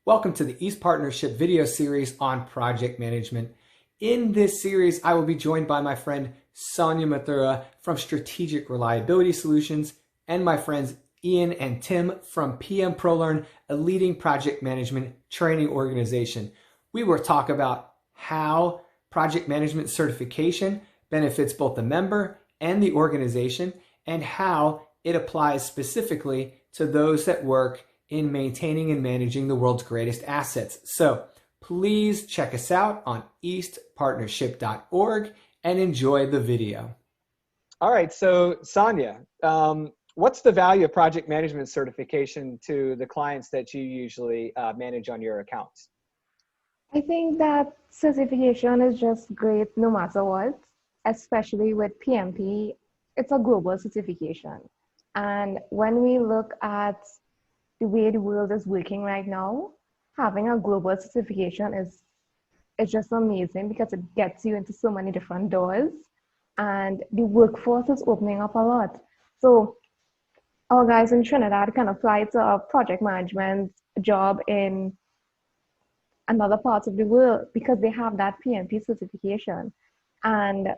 Welcome to the EAST Partnership video series on project management. In this series, I will be joined by my friend Sanya Mathura from Strategic Reliability Solutions and my friends Ian and Tim from PM-ProLearn, a leading project management training organization. We will talk about how project management certification benefits both the member and the organization and how it applies specifically to those that work in maintaining and managing the world's greatest assets. So please check us out on eastpartnership.org and enjoy the video. All right, so Sanya, what's the value of project management certification to the clients that you usually manage on your accounts? I think that certification is just great no matter what, especially with PMP. It's a global certification. And when we look at the way the world is working right now, having a global certification is just amazing because it gets you into so many different doors and the workforce is opening up a lot. So our guys in Trinidad can apply to a project management job in another part of the world because they have that PMP certification. And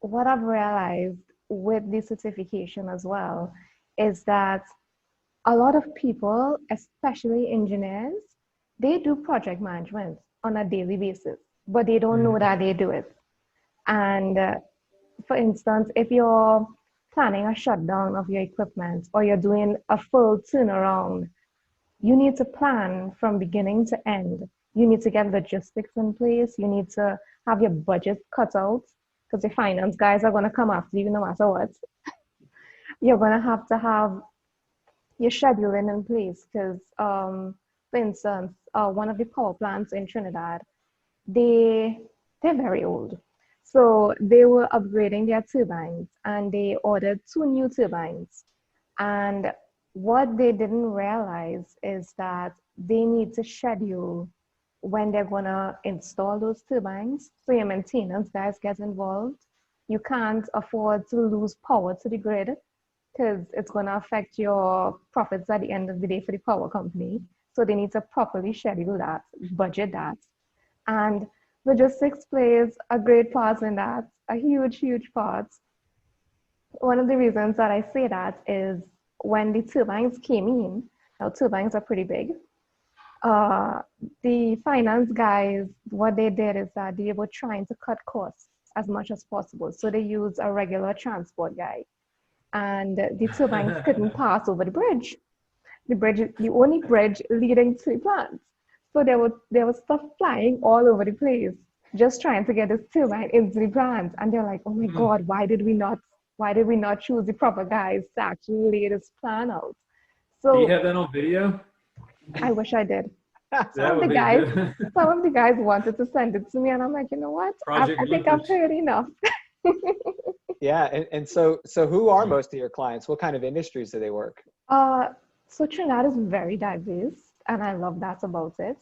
what I've realized with the certification as well is that a lot of people, especially engineers, they do project management on a daily basis, but they don't know that they do it. And for instance, if you're planning a shutdown of your equipment or you're doing a full turnaround, you need to plan from beginning to end. You need to get logistics in place. You need to have your budget cut out because the finance guys are going to come after you no matter what. You're going to have your scheduling in place because, for instance, one of the power plants in Trinidad, they're very old. So they were upgrading their turbines and they ordered 2 new turbines. And what they didn't realize is that they need to schedule when they're gonna install those turbines. So your maintenance guys get involved. You can't afford to lose power to the grid because it's going to affect your profits at the end of the day for the power company. So they need to properly schedule that, budget that. And logistics plays a great part in that, a huge, huge part. One of the reasons that I say that is when the turbines came in, now turbines are pretty big, the finance guys, what they did is that they were trying to cut costs as much as possible. So they used a regular transport guy. And the turbines couldn't pass over the bridge. The only bridge leading to the plants. So there was stuff flying all over the place, just trying to get this turbine into the plant. And they're like, oh my God, why did we not choose the proper guys to actually lay this plan out? So do you have that on video? I wish I did. Some of the guys wanted to send it to me, and I'm like, you know what? I think I've heard enough. Yeah, and so who are most of your clients? What kind of industries do they work? So Trinidad is very diverse, and I love that about it.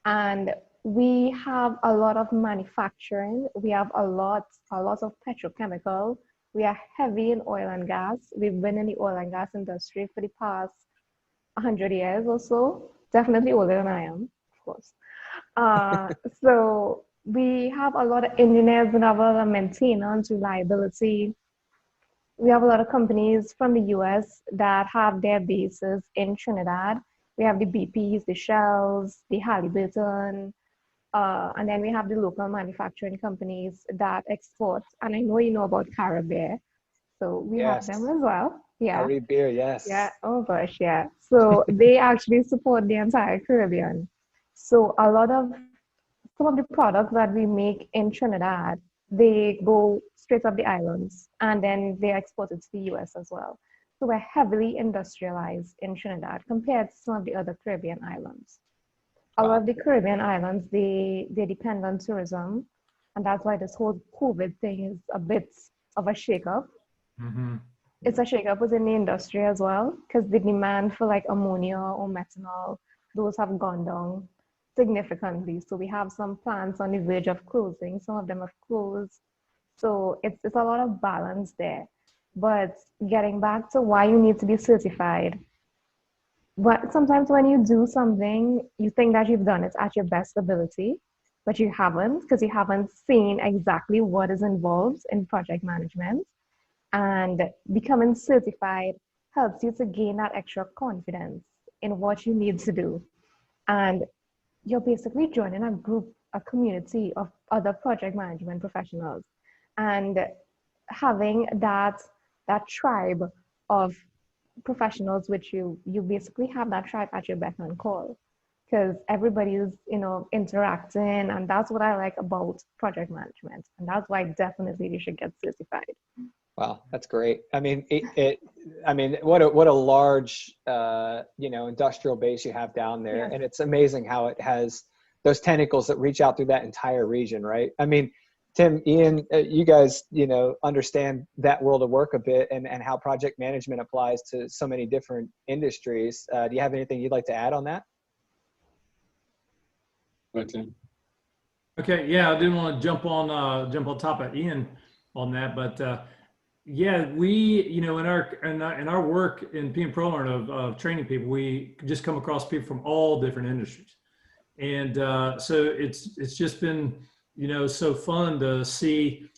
And we have a lot of manufacturing. We have a lot of petrochemical. We are heavy in oil and gas. We've been in the oil and gas industry for the past 100 years or so. Definitely older than I am, of course. So we have a lot of engineers and our maintenance, reliability. We have a lot of companies from the US that have their bases in Trinidad. We have the BPs, the Shells, the Halliburton, and then we have the local manufacturing companies that export. And I know you know about Caribbean, so we have them as well. Yeah. Caribbean, yes. Yeah. Oh gosh, yeah. So they actually support the entire Caribbean. So some of the products that we make in Trinidad, they go straight up the islands and then they're exported to the US as well. So we're heavily industrialized in Trinidad compared to some of the other Caribbean islands. A lot of the Caribbean islands, they depend on tourism. And that's why this whole COVID thing is a bit of a shakeup. It's a shakeup within the industry as well because the demand for like ammonia or methanol, those have gone down significantly. So we have some plants on the verge of closing. Some of them have closed. So it's a lot of balance there. But getting back to why you need to be certified, sometimes when you do something, you think that you've done it at your best ability, but you haven't because you haven't seen exactly what is involved in project management. And becoming certified helps you to gain that extra confidence in what you need to do. And you're basically joining a group, a community of other project management professionals. And having that tribe of professionals which you basically have that tribe at your beck and call because everybody's interacting, and that's what I like about project management, and that's why definitely you should get certified. Wow, that's great. I mean, I mean, what a large, industrial base you have down there, Yes. and it's amazing how it has those tentacles that reach out through that entire region, right? I mean, Tim, Ian, you guys, understand that world of work a bit, and how project management applies to so many different industries. Do you have anything you'd like to add on that? Right, Tim. Okay, yeah, I didn't want to jump on top of Ian on that, but yeah, we, in our work in PM-ProLearn of training people, we just come across people from all different industries, and so it's just been so fun to see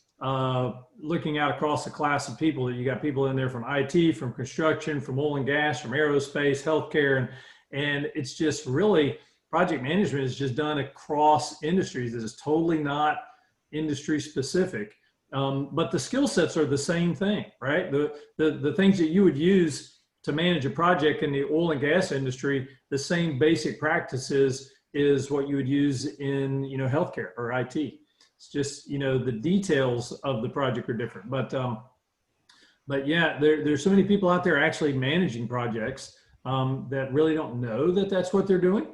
looking out across the class of people that you got people in there from IT, from construction, from oil and gas, from aerospace, healthcare, and it's just really project management is just done across industries. This is totally not industry specific. But the skill sets are the same thing, right? The things that you would use to manage a project in the oil and gas industry, the same basic practices is what you would use in healthcare or IT. It's just the details of the project are different. But yeah, there's so many people out there actually managing projects that really don't know that that's what they're doing,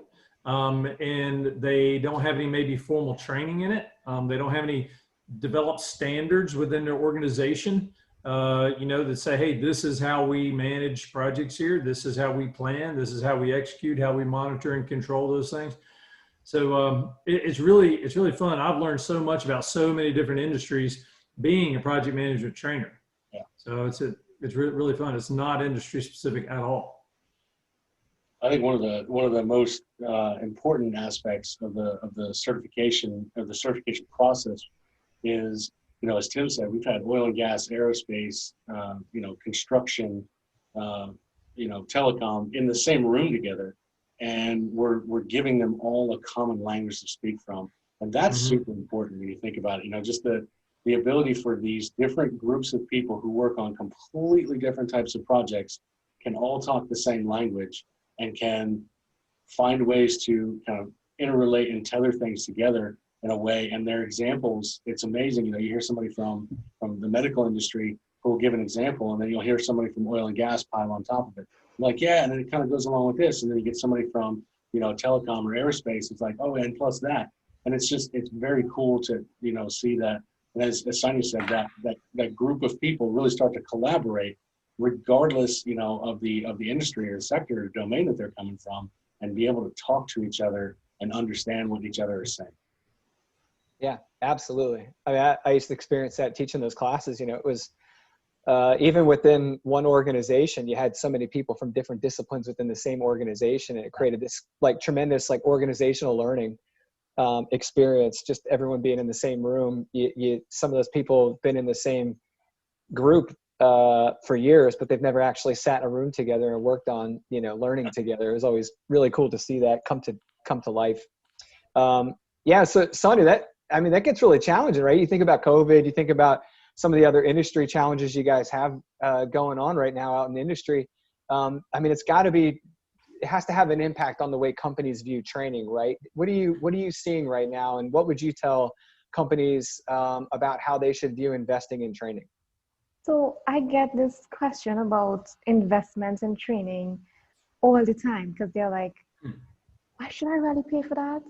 and they don't have any maybe formal training in it. They don't have any develop standards within their organization, that say, hey, this is how we manage projects here. This is how we plan. This is how we execute, how we monitor and control those things. So it's really fun. I've learned so much about so many different industries being a project management trainer. Yeah. So it's really fun. It's not industry specific at all. I think one of the most important aspects of the certification process is, as Tim said, we've had oil and gas, aerospace, construction, telecom in the same room together, and we're giving them all a common language to speak from, and that's super important when you think about it. Just the ability for these different groups of people who work on completely different types of projects can all talk the same language and can find ways to kind of interrelate and tether things together in a way. And their examples, it's amazing. You hear somebody from the medical industry who will give an example, and then you'll hear somebody from oil and gas pile on top of it. Like, yeah, and then it kind of goes along with this. And then you get somebody from, telecom or aerospace. It's like, oh, and plus that. And it's very cool to, see that. And as Sanya said, that group of people really start to collaborate regardless, of the industry or sector or domain that they're coming from, and be able to talk to each other and understand what each other is saying. Yeah, absolutely. I mean, I used to experience that teaching those classes. It was even within one organization, you had so many people from different disciplines within the same organization, and it created this tremendous organizational learning experience. Just everyone being in the same room. Some of those people have been in the same group for years, but they've never actually sat in a room together and worked on learning together. It was always really cool to see that come to life. Yeah, so Sanya, that gets really challenging, right? You think about COVID, you think about some of the other industry challenges you guys have going on right now out in the industry. It has to have an impact on the way companies view training, right? What are you seeing right now, and what would you tell companies about how they should view investing in training? So I get this question about investments in training all the time because they're like, why should I really pay for that?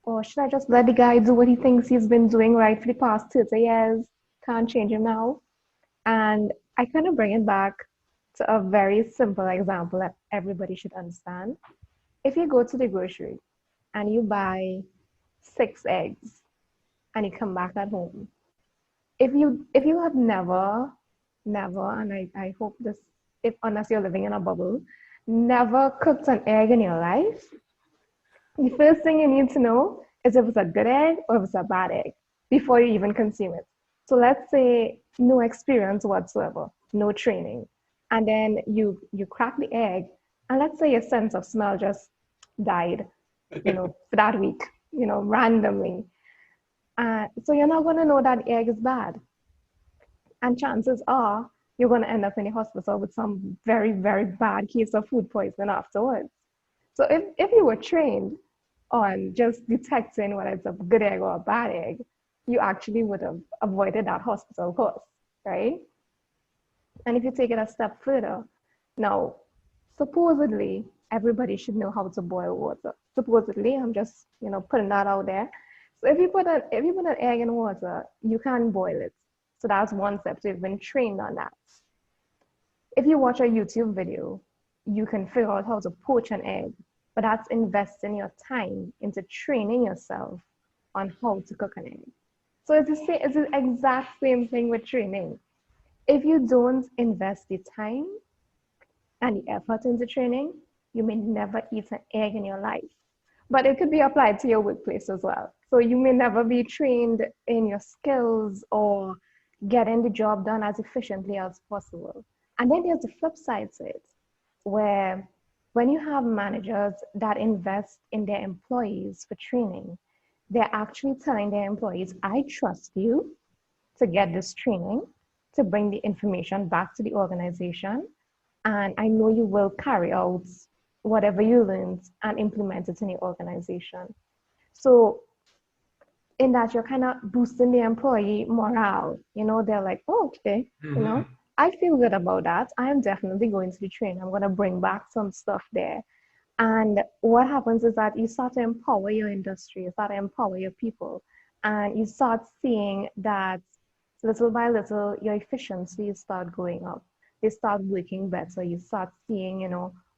Or should I just let the guy do what he thinks he's been doing right for the past 30 years? Can't change him now. And I kind of bring it back to a very simple example that everybody should understand. If you go to the grocery and you buy 6 eggs and you come back at home, if you have never, and I hope this, unless you're living in a bubble, never cooked an egg in your life, the first thing you need to know is if it's a good egg or if it's a bad egg before you even consume it. So let's say no experience whatsoever, no training, and then you crack the egg, and let's say your sense of smell just died, for that week, randomly. So you're not going to know that the egg is bad. And chances are you're going to end up in the hospital with some very, very bad case of food poisoning afterwards. So if you were trained on just detecting whether it's a good egg or a bad egg, you actually would have avoided that hospital cost, right? And if you take it a step further, now, supposedly, everybody should know how to boil water. Supposedly, I'm just, putting that out there. So if you put an egg in water, you can boil it. So that's one step. So you've been trained on that. If you watch a YouTube video, you can figure out how to poach an egg, but that's investing your time into training yourself on how to cook an egg. So it's the exact same thing with training. If you don't invest the time and the effort into training, you may never eat an egg in your life. But it could be applied to your workplace as well. So you may never be trained in your skills or getting the job done as efficiently as possible. And then there's the flip side to it, where when you have managers that invest in their employees for training, they're actually telling their employees, I trust you to get this training, to bring the information back to the organization, and I know you will carry out whatever you learned and implement it in the organization. So in that, you're kind of boosting the employee morale. They're like, oh, okay, I feel good about that. I am definitely going to the training. I'm going to bring back some stuff there. And what happens is that you start to empower your industry, you start to empower your people, and you start seeing that little by little, your efficiencies start going up. They start working better. You start seeing,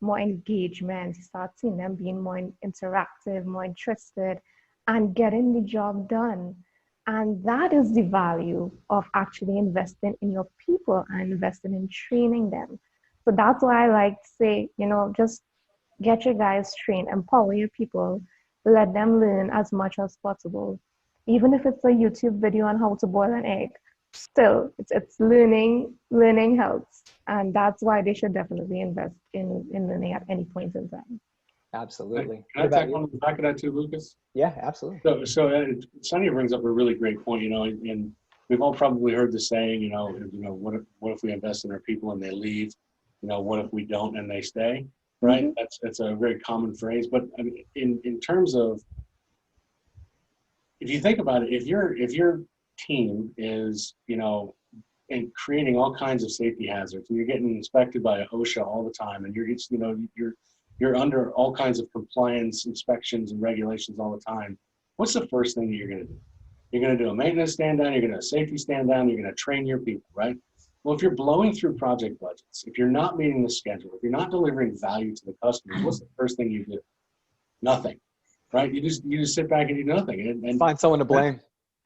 more engagement. You start seeing them being more interactive, more interested, and getting the job done. And that is the value of actually investing in your people and investing in training them. So that's why I like to say, just get your guys trained, empower your people, let them learn as much as possible. Even if it's a YouTube video on how to boil an egg, still, it's learning helps. And that's why they should definitely invest in learning at any point in time. Absolutely. Can I tack on the back of that too, Lucas? Yeah, absolutely. So Sanya brings up a really great point, and we've all probably heard the saying, what if we invest in our people and they leave? What if we don't and they stay? Right? Mm-hmm. That's a very common phrase. But I mean, in terms of, if you think about it, if your team is, and creating all kinds of safety hazards, and you're getting inspected by OSHA all the time, and you're under all kinds of compliance inspections and regulations all the time, what's the first thing that you're going to do? You're going to do a maintenance stand down, you're going to safety stand down, you're going to train your people, right? Well, if you're blowing through project budgets, if you're not meeting the schedule, if you're not delivering value to the customers, what's the first thing you do? Nothing, right? You just sit back and do nothing and find someone to blame.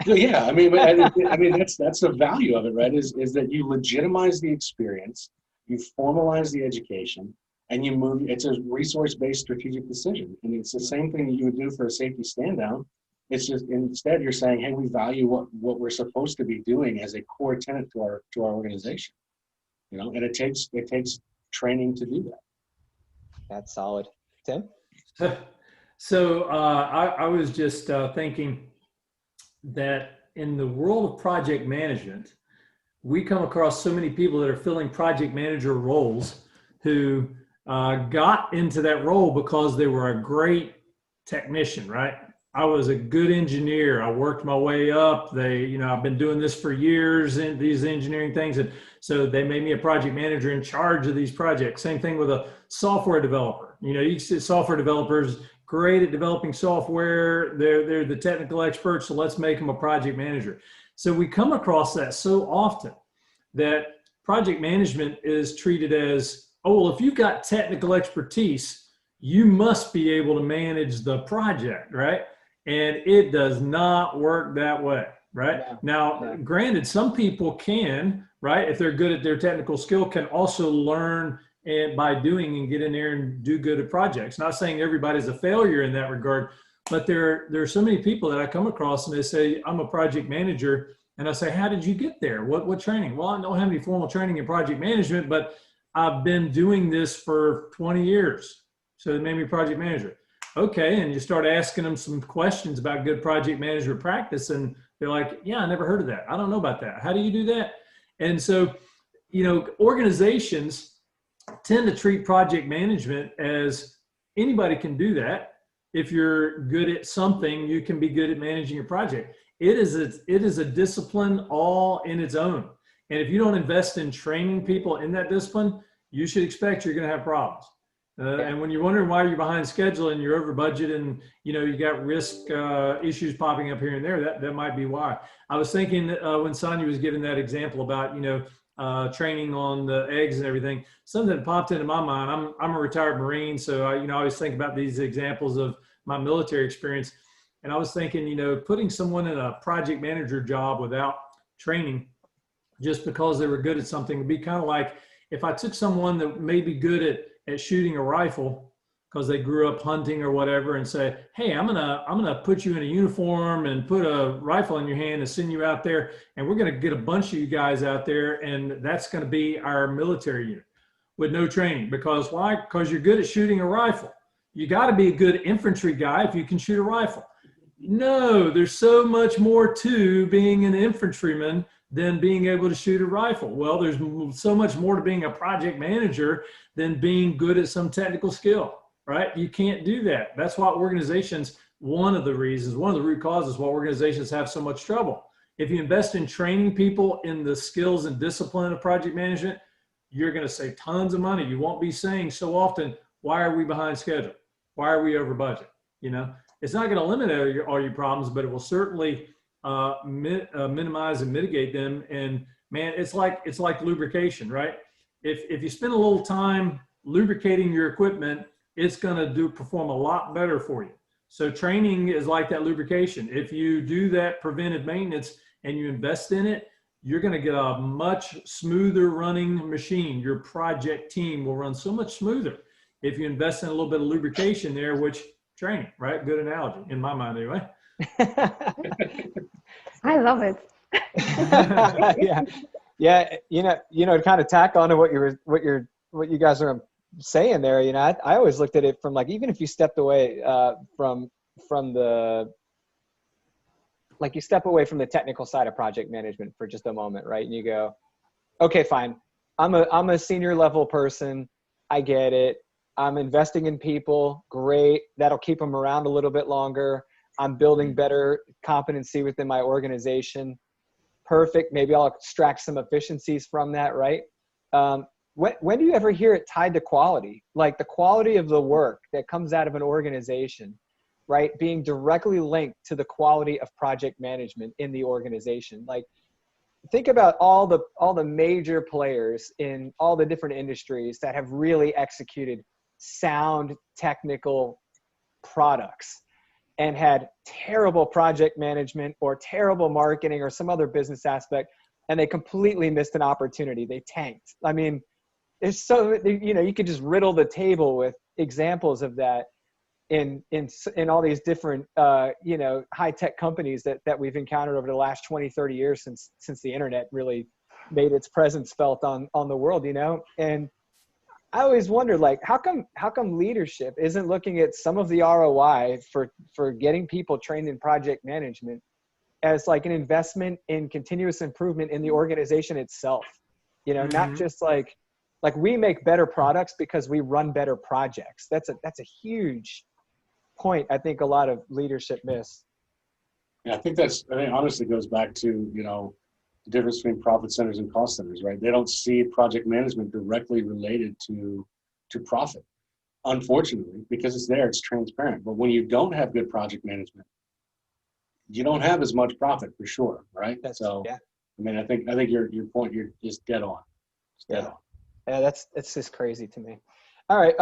Yeah, I mean that's the value of it, right? Is that you legitimize the experience, you formalize the education, and you move. It's a resource-based strategic decision, and it's the same thing that you would do for a safety stand down. It's just instead you're saying, hey, we value what we're supposed to be doing as a core tenet to our organization, and it takes training to do that. That's solid. Tim? So I was just thinking that in the world of project management, we come across so many people that are filling project manager roles who got into that role because they were a great technician, right? I was a good engineer. I worked my way up. I've been doing this for years in these engineering things. And so they made me a project manager in charge of these projects. Same thing with a software developer. You see software developers great at developing software. They're the technical experts. So let's make them a project manager. So we come across that so often that project management is treated as, oh, well, if you've got technical expertise, you must be able to manage the project, right? And it does not work that way, right? Yeah. Now, granted, some people can, right, if they're good at their technical skill, can also learn and by doing and get in there and do good at projects. Not saying everybody's a failure in that regard, but there are so many people that I come across and they say, I'm a project manager. And I say, how did you get there? What training? Well, I don't have any formal training in project management, but I've been doing this for 20 years. So they made me project manager. Okay. And you start asking them some questions about good project management practice. And they're like, yeah, I never heard of that. I don't know about that. How do you do that? And so, organizations tend to treat project management as anybody can do that. If you're good at something, you can be good at managing your project. It is a discipline all in its own. And if you don't invest in training people in that discipline, you should expect you're going to have problems. And when you're wondering why you're behind schedule and you're over budget and you got risk issues popping up here and there, that might be why. I was thinking when Sanya was giving that example about training on the eggs and everything, something that popped into my mind. I'm a retired Marine, so I always think about these examples of my military experience. And I was thinking, putting someone in a project manager job without training just because they were good at something would be kind of like if I took someone that may be good at shooting a rifle because they grew up hunting or whatever and say, hey, I'm gonna put you in a uniform and put a rifle in your hand and send you out there, and we're gonna get a bunch of you guys out there, and that's gonna be our military unit with no training. Because why? Because you're good at shooting a rifle. You got to be a good infantry guy if you can shoot a rifle. No, there's so much more to being an infantryman than being able to shoot a rifle. Well, there's so much more to being a project manager than being good at some technical skill, right? You can't do that. That's why organizations, one of the root causes why organizations have so much trouble. If you invest in training people in the skills and discipline of project management, you're going to save tons of money. You won't be saying so often, why are we behind schedule? Why are we over budget? It's not going to eliminate all your problems, but it will certainly minimize and mitigate them. And man, it's like lubrication, right? If you spend a little time lubricating your equipment, it's going to perform a lot better for you. So training is like that lubrication. If you do that preventive maintenance and you invest in it, you're going to get a much smoother running machine. Your project team will run so much smoother if you invest in a little bit of lubrication there, which training, right? Good analogy in my mind anyway. I love it. Yeah. To kind of tack on to what you guys are saying there, I always looked at it from even if you stepped away from the technical side of project management for just a moment, right? And you go, okay, fine. I'm a senior level person. I get it. I'm investing in people. Great. That'll keep them around a little bit longer. I'm building better competency within my organization. Perfect. Maybe I'll extract some efficiencies from that, right? When do you ever hear it tied to quality? Like the quality of the work that comes out of an organization, right? Being directly linked to the quality of project management in the organization. Like think about all the major players in all the different industries that have really executed sound technical products and had terrible project management or terrible marketing or some other business aspect, and they completely missed an opportunity. They tanked. I mean, it's so, you could just riddle the table with examples of that in all these different, high-tech companies that we've encountered over the last 20, 30 years since the internet really made its presence felt on the world, and I always wondered, how come leadership isn't looking at some of the ROI for getting people trained in project management as like an investment in continuous improvement in the organization itself, not just like we make better products because we run better projects. That's a huge point. I think a lot of leadership miss. Yeah, I think honestly goes back to, the difference between profit centers and cost centers, right? They don't see project management directly related to profit, unfortunately, because it's there, it's transparent. But when you don't have good project management, you don't have as much profit for sure, right? I think your point, you're just dead on. Dead on. Yeah, that's just crazy to me. All right,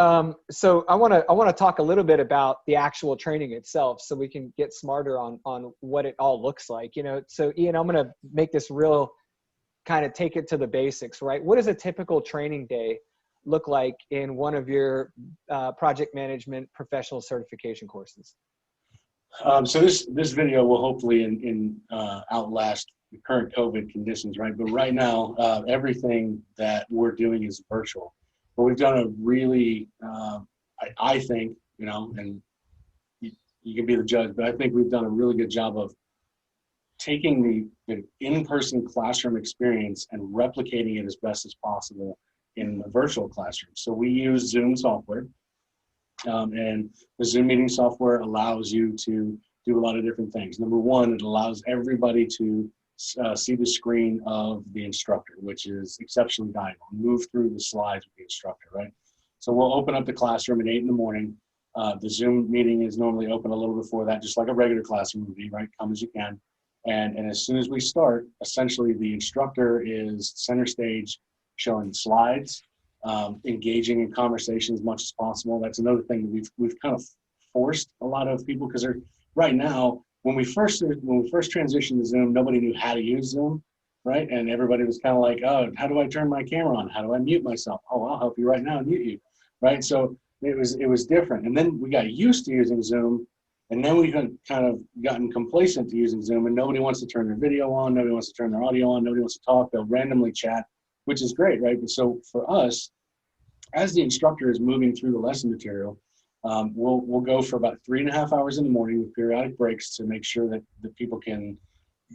so I want to talk a little bit about the actual training itself, so we can get smarter on what it all looks like. So Ian, I'm going to make this real kind of take it to the basics, right? What does a typical training day look like in one of your project management professional certification courses? So this video will hopefully outlast the current COVID conditions, right? But right now, everything that we're doing is virtual. But we've done a really, I think, you know, and you can be the judge, but I think we've done a really good job of taking the in-person classroom experience and replicating it as best as possible in the virtual classroom. So we use Zoom software, and the Zoom meeting software allows you to do a lot of different things. Number one, it allows everybody to see the screen of the instructor, which is exceptionally valuable. Move through the slides with the instructor, right? So we'll open up the classroom at 8 in the morning. The Zoom meeting is normally open a little before that, just like a regular classroom would be, right? Come as you can. And as soon as we start, essentially the instructor is center stage, showing slides, engaging in conversation as much as possible. That's another thing that we've kind of forced a lot of people, because they're right now, when we first transitioned to Zoom, nobody knew how to use Zoom, right? And everybody was kind of like, oh, how do I turn my camera on? How do I mute myself? Oh, I'll help you right now and mute you, right? So it was different. And then we got used to using Zoom, and then we've kind of gotten complacent to using Zoom, and nobody wants to turn their video on, nobody wants to turn their audio on, nobody wants to talk, they'll randomly chat, which is great, right? But so for us, as the instructor is moving through the lesson material, we'll go for about 3.5 hours in the morning with periodic breaks to make sure that people can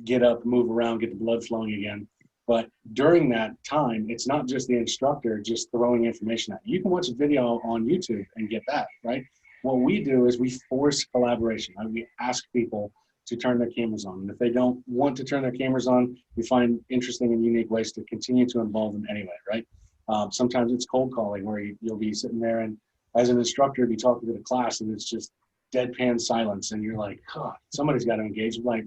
get up, move around, get the blood flowing again. But during that time, it's not just the instructor just throwing information out. You can watch a video on YouTube and get that, right? What we do is we force collaboration. We ask people to turn their cameras on. And if they don't want to turn their cameras on, we find interesting and unique ways to continue to involve them anyway, right? Sometimes it's cold calling, where you'll be sitting there and as an instructor, be talking to the class and it's just deadpan silence. And you're like, oh, somebody's got to engage. I'm like,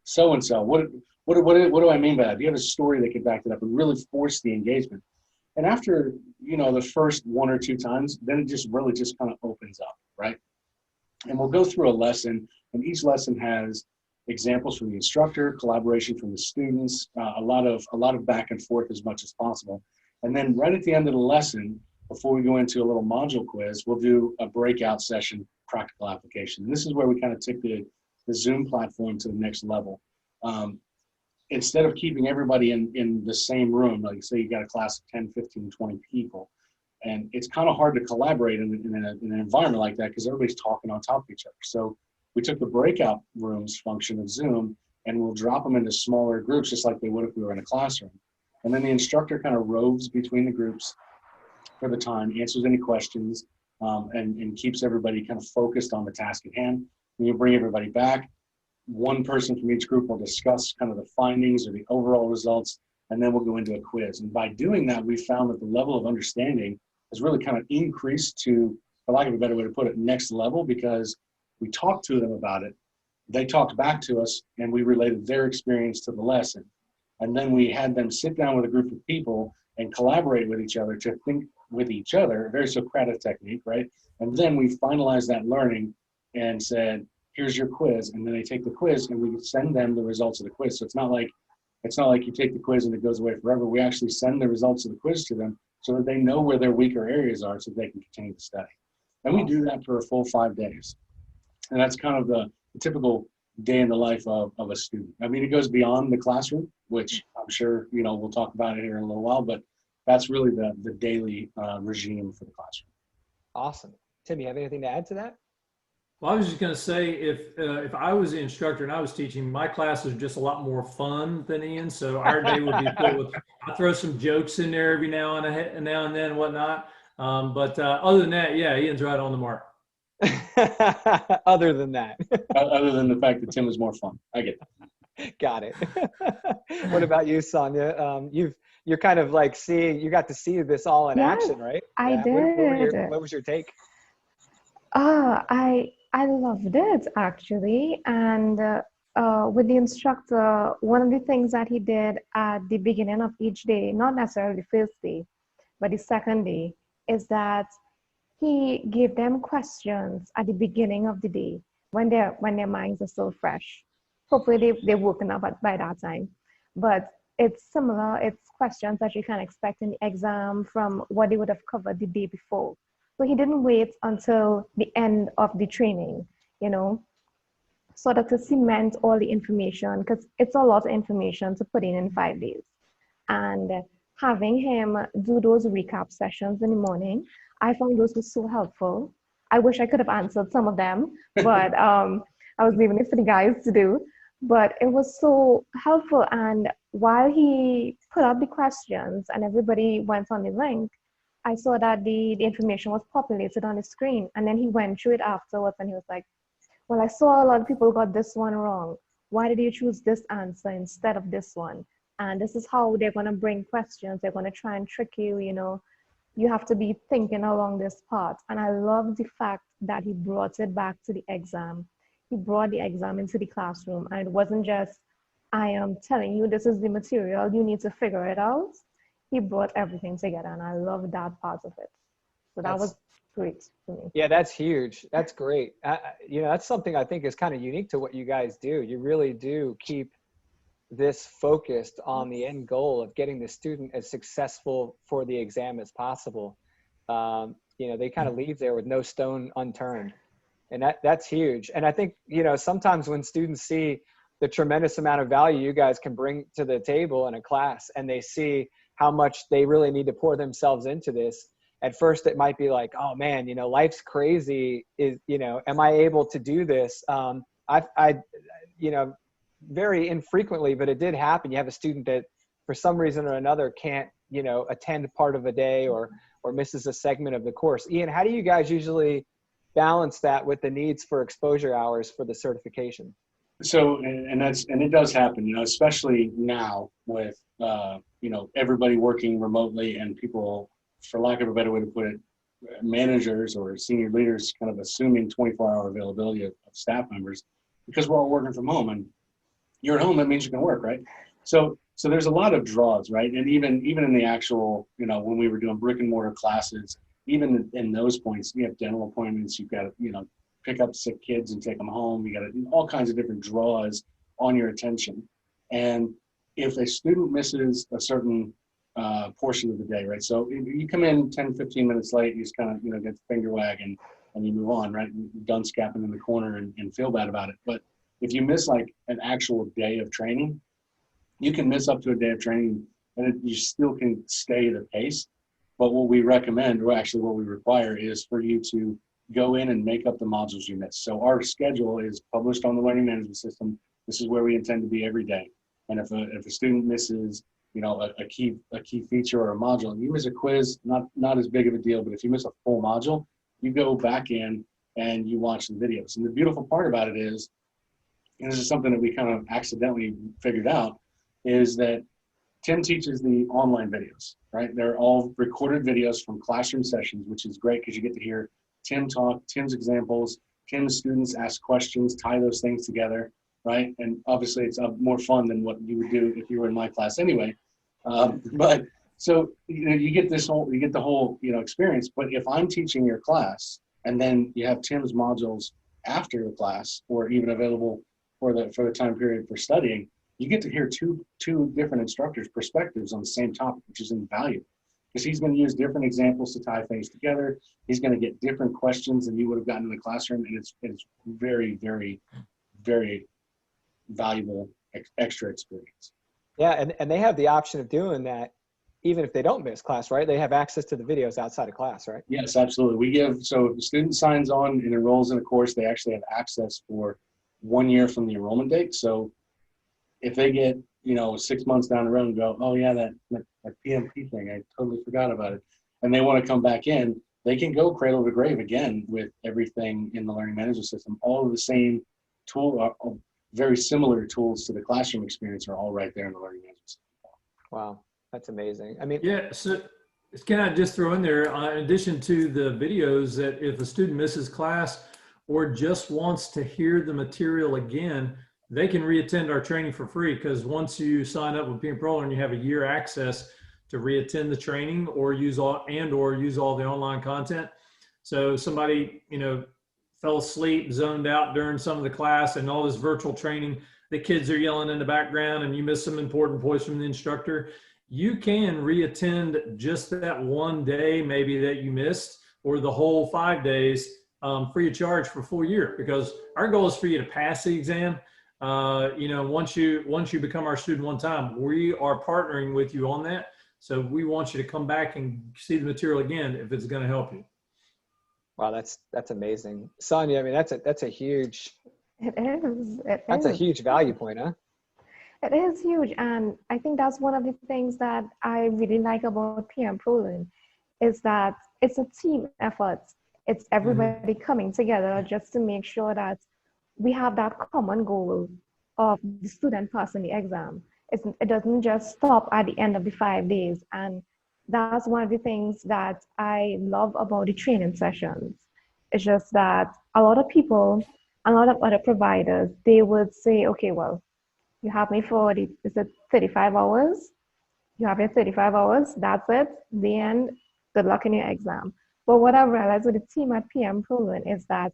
so-and-so, what do I mean by that? Do you have a story that can back it up and really force the engagement? And after, you know, the first 1 or 2 times, then it just really just kind of opens up, right? And we'll go through a lesson, and each lesson has examples from the instructor, collaboration from the students, a lot of back and forth as much as possible. And then right at the end of the lesson, before we go into a little module quiz, we'll do a breakout session, practical application. And this is where we kind of take the Zoom platform to the next level. Instead of keeping everybody in the same room, like say you got a class of 10, 15, 20 people, and it's kind of hard to collaborate in an environment like that because everybody's talking on top of each other. So we took the breakout rooms function of Zoom, and we'll drop them into smaller groups just like they would if we were in a classroom. And then the instructor kind of roves between the groups for the time, answers any questions, and keeps everybody kind of focused on the task at hand. And you bring everybody back. One person from each group will discuss kind of the findings or the overall results, and then we'll go into a quiz. And by doing that, we found that the level of understanding has really kind of increased to, for lack of a better way to put it, next level, because we talked to them about it. They talked back to us, and we related their experience to the lesson. And then we had them sit down with a group of people and collaborate with each other to think with each other, a very Socratic technique, right? And then we finalized that learning and said, here's your quiz. And then they take the quiz and we send them the results of the quiz. So it's not like you take the quiz and it goes away forever. We actually send the results of the quiz to them so that they know where their weaker areas are so they can continue to study. And we do that for a full 5 days. And that's kind of the typical day in the life of a student. I mean, it goes beyond the classroom, which I'm sure, you know, we'll talk about it here in a little while, but that's really the daily regime for the classroom. Awesome. Tim, you have anything to add to that? Well, I was just going to say, if I was the instructor and I was teaching, my class is just a lot more fun than Ian. So our day would be filled with, I throw some jokes in there every now and then and whatnot. But other than that, yeah, Ian's right on the mark. Other than that. Other than the fact that Tim was more fun. I get that. Got it. What about you, Sanya? You're kind of like you got to see this all in action, right? I did. What was your take? I loved it actually. And with the instructor, one of the things that he did at the beginning of each day, not necessarily the first day, but the second day, is that he gave them questions at the beginning of the day when their minds are still fresh. Hopefully they've woken up by that time. But it's similar. It's questions that you can expect in the exam from what they would have covered the day before. So he didn't wait until the end of the training, you know, sort of to cement all the information, because it's a lot of information to put in 5 days. And having him do those recap sessions in the morning, I found those were so helpful. I wish I could have answered some of them, but I was leaving it for the guys to do. But it was so helpful. And while he put up the questions and everybody went on the link, I saw that the information was populated on the screen. And then he went through it afterwards and he was like, well, I saw a lot of people got this one wrong. Why did you choose this answer instead of this one? And this is how they're going to bring questions. They're going to try and trick you, you know. You have to be thinking along this path. And I love the fact that he brought it back to the exam. He brought the exam into the classroom. And it wasn't just, I am telling you, this is the material, you need to figure it out. He brought everything together. And I love that part of it. So that was great for me. Yeah, that's huge. That's great. You know, that's something I think is kind of unique to what you guys do. You really do keep this focused on the end goal of getting the student as successful for the exam as possible. You know, they kind of leave there with no stone unturned, and that's huge. And I think, you know, sometimes when students see the tremendous amount of value you guys can bring to the table in a class, and they see how much they really need to pour themselves into this, at first it might be like, oh man, you know, life's crazy. Is, you know, am I able to do this? You know, very infrequently, but it did happen. You have a student that for some reason or another can't, you know, attend part of a day or misses a segment of the course. Ian, how do you guys usually balance that with the needs for exposure hours for the certification? So, and it does happen, you know, especially now with, you know, everybody working remotely and people, for lack of a better way to put it, managers or senior leaders kind of assuming 24-hour availability of staff members because we're all working from home. And you're at home, that means you can work, right? So there's a lot of draws, right? And even in the actual, you know, when we were doing brick and mortar classes, even in those points, you have dental appointments, you've got to, you know, pick up sick kids and take them home. You got to do all kinds of different draws on your attention. And if a student misses a certain portion of the day, right? So you come in 10, 15 minutes late, you just kind of, you know, get the finger wag and you move on, right? Done scapping in the corner and feel bad about it. But if you miss like an actual day of training, you can miss up to a day of training and you still can stay the pace. But what we recommend, or actually what we require, is for you to go in and make up the modules you missed. So our schedule is published on the learning management system. This is where we intend to be every day. And if a student misses, you know, a key feature or a module, you miss a quiz, not as big of a deal, but if you miss a full module, you go back in and you watch the videos. And the beautiful part about it is, and this is something that we kind of accidentally figured out, is that Tim teaches the online videos, right? They're all recorded videos from classroom sessions, which is great because you get to hear Tim talk, Tim's examples, Tim's students ask questions, tie those things together, right? And obviously it's more fun than what you would do if you were in my class anyway. But so, you know, you get the whole, you know, experience. But if I'm teaching your class and then you have Tim's modules after the class or even available for the time period for studying, you get to hear two different instructors' perspectives on the same topic, which is invaluable. Because he's going to use different examples to tie things together. He's going to get different questions than you would have gotten in the classroom, and it's very, very, very valuable extra experience. Yeah, and they have the option of doing that even if they don't miss class, right? They have access to the videos outside of class, right? Yes, absolutely. So if the student signs on and enrolls in a course, they actually have access for 1 year from the enrollment date. So if they get, you know, 6 months down the road and go, oh yeah, that PMP thing, I totally forgot about it, and they want to come back in, they can go cradle to grave again with everything in the learning management system. All of the same tool, very similar tools to the classroom experience are all right there in the learning management system. Wow, that's amazing. I mean, yeah, so can I just throw in there, in addition to the videos, that if a student misses class or just wants to hear the material again, they can reattend our training for free, because once you sign up with Pm-ProLearn, you have a year access to reattend the training or use all the online content. So somebody, you know, fell asleep, zoned out during some of the class and all this virtual training, the kids are yelling in the background and you miss some important points from the instructor, you can reattend just that one day maybe that you missed, or the whole 5 days, free of charge for a full year, because our goal is for you to pass the exam. You know, once you become our student one time, we are partnering with you on that. So we want you to come back and see the material again if it's going to help you. Wow, that's amazing, Sanya. I mean, that's a huge. It is. That's a huge value point, huh? It is huge, and I think that's one of the things that I really like about PM-ProLearn, is that it's a team effort. It's everybody coming together just to make sure that we have that common goal of the student passing the exam. It doesn't just stop at the end of the 5 days, and that's one of the things that I love about the training sessions. It's just that a lot of people, a lot of other providers, they would say, okay, well, you have me for is it 35 hours? You have your 35 hours, that's it, the end, good luck in your exam. But what I've realized with the team at PM-ProLearn is that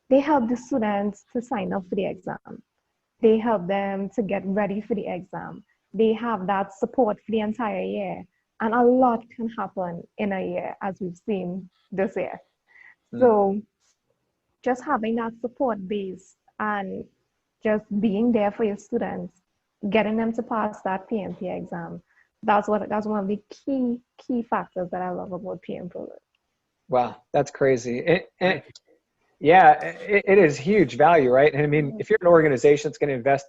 they help the students to sign up for the exam. They help them to get ready for the exam. They have that support for the entire year. And a lot can happen in a year, as we've seen this year. So just having that support base and just being there for your students, getting them to pass that PMP exam, that's one of the key factors that I love about PM-ProLearn. Wow, that's crazy. Yeah, it is huge value, right? And I mean, if you're an organization that's going to invest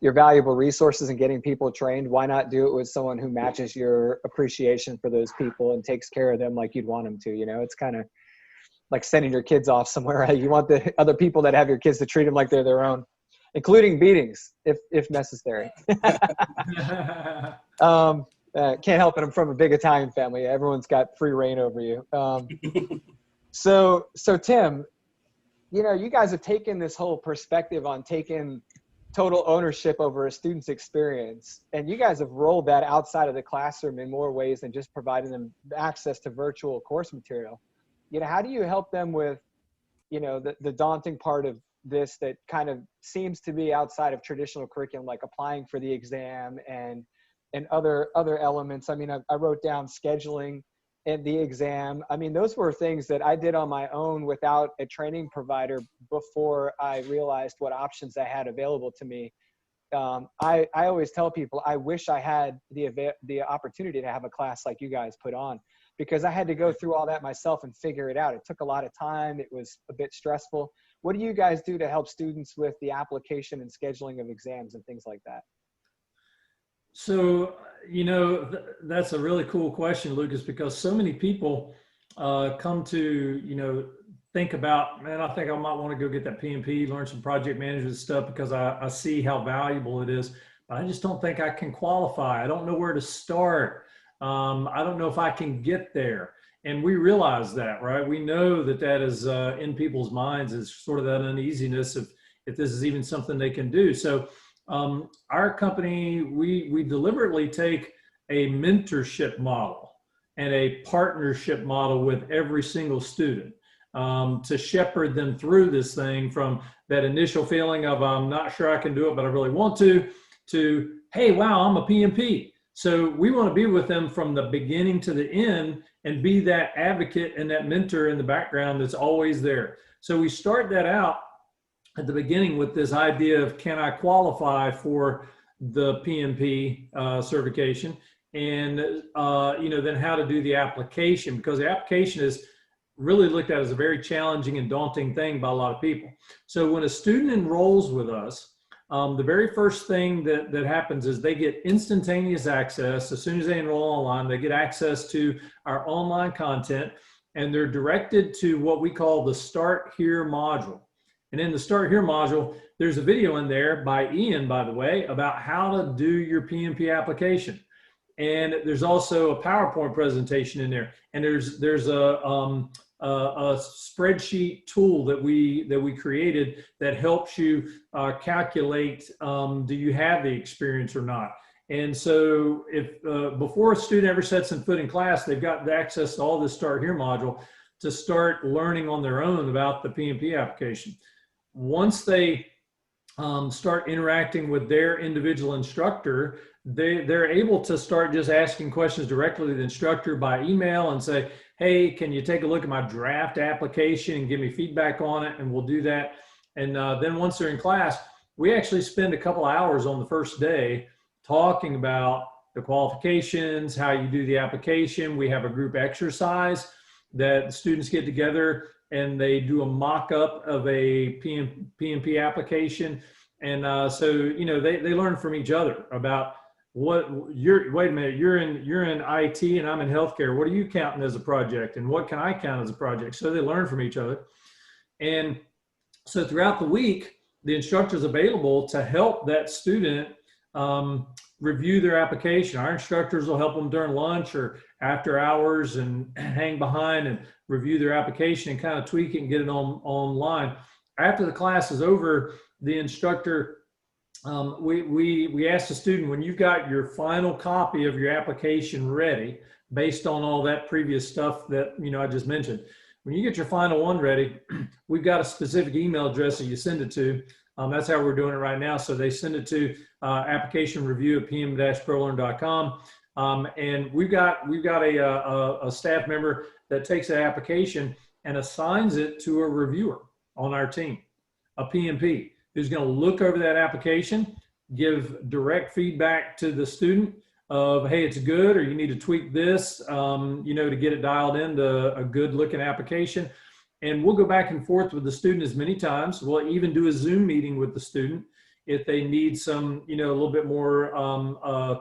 your valuable resources in getting people trained, why not do it with someone who matches your appreciation for those people and takes care of them like you'd want them to? You know, it's kind of like sending your kids off somewhere. You want the other people that have your kids to treat them like they're their own, including beatings if necessary. Can't help it. I'm from a big Italian family. Everyone's got free reign over you. So Tim, you know, you guys have taken this whole perspective on taking total ownership over a student's experience, and you guys have rolled that outside of the classroom in more ways than just providing them access to virtual course material. You know, how do you help them with, you know, the daunting part of this that kind of seems to be outside of traditional curriculum, like applying for the exam and other elements? I mean, I wrote down scheduling and the exam. I mean, those were things that I did on my own without a training provider before I realized what options I had available to me. I always tell people, I wish I had the opportunity to have a class like you guys put on, because I had to go through all that myself and figure it out. It took a lot of time. It was a bit stressful. What do you guys do to help students with the application and scheduling of exams and things like that? So, you know, that's a really cool question, Lucas, because so many people come to, you know, think about, man, I think I might want to go get that PMP, learn some project management stuff because I see how valuable it is, but I just don't think I can qualify. I don't know where to start. I don't know if I can get there. And we realize that, right? We know that that is in people's minds, is sort of that uneasiness of if this is even something they can do. So our company, we deliberately take a mentorship model and a partnership model with every single student to shepherd them through this thing, from that initial feeling of I'm not sure I can do it, but I really want to, hey, wow, I'm a PMP. So we want to be with them from the beginning to the end and be that advocate and that mentor in the background that's always there. So we start that out at the beginning with this idea of, can I qualify for the PMP certification? And, you know, then how to do the application, because the application is really looked at as a very challenging and daunting thing by a lot of people. So when a student enrolls with us, the very first thing that happens is they get instantaneous access. As soon as they enroll online, they get access to our online content, and they're directed to what we call the Start Here module. And in the Start Here module, there's a video in there by Ian, by the way, about how to do your PMP application. And there's also a PowerPoint presentation in there. And there's a spreadsheet tool that we created that helps you calculate, do you have the experience or not? And so if before a student ever sets foot in class, they've got access to all this Start Here module to start learning on their own about the PMP application. Once they start interacting with their individual instructor, they're able to start just asking questions directly to the instructor by email and say, hey, can you take a look at my draft application and give me feedback on it? And we'll do that. And then once they're in class, we actually spend a couple hours on the first day talking about the qualifications, how you do the application. We have a group exercise that the students get together and they do a mock-up of a PMP application. And so, you know, they learn from each other about wait a minute, you're in IT and I'm in healthcare. What are you counting as a project and what can I count as a project? So they learn from each other. And so throughout the week, the instructor is available to help that student review their application. Our instructors will help them during lunch or after hours and hang behind and review their application and kind of tweak it and get it online. After the class is over, the instructor, we ask the student, when you've got your final copy of your application ready, based on all that previous stuff that, you know, I just mentioned, when you get your final one ready, we've got a specific email address that you send it to. That's how we're doing it right now. So they send it to application review at pm-prolearn.com. And we've got a staff member that takes that application and assigns it to a reviewer on our team, a PMP, who's going to look over that application, give direct feedback to the student of, hey, it's good, or you need to tweak this, you know, to get it dialed into a good looking application. And we'll go back and forth with the student as many times. We'll even do a Zoom meeting with the student if they need some, you know, a little bit more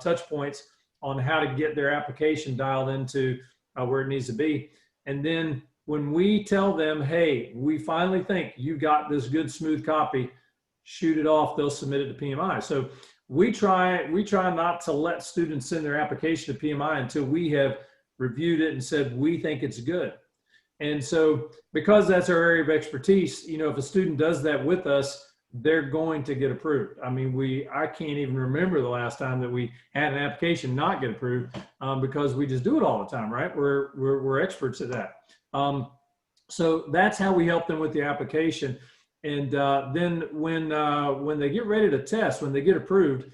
touch points on how to get their application dialed into where it needs to be. And then when we tell them, hey, we finally think you got this good, smooth copy, shoot it off, they'll submit it to PMI. So we try not to let students send their application to PMI until we have reviewed it and said, we think it's good. And so because that's our area of expertise, you know, if a student does that with us, they're going to get approved. I mean, I can't even remember the last time that we had an application not get approved because we just do it all the time, right? We're experts at that. So that's how we help them with the application. And then when they get ready to test, when they get approved,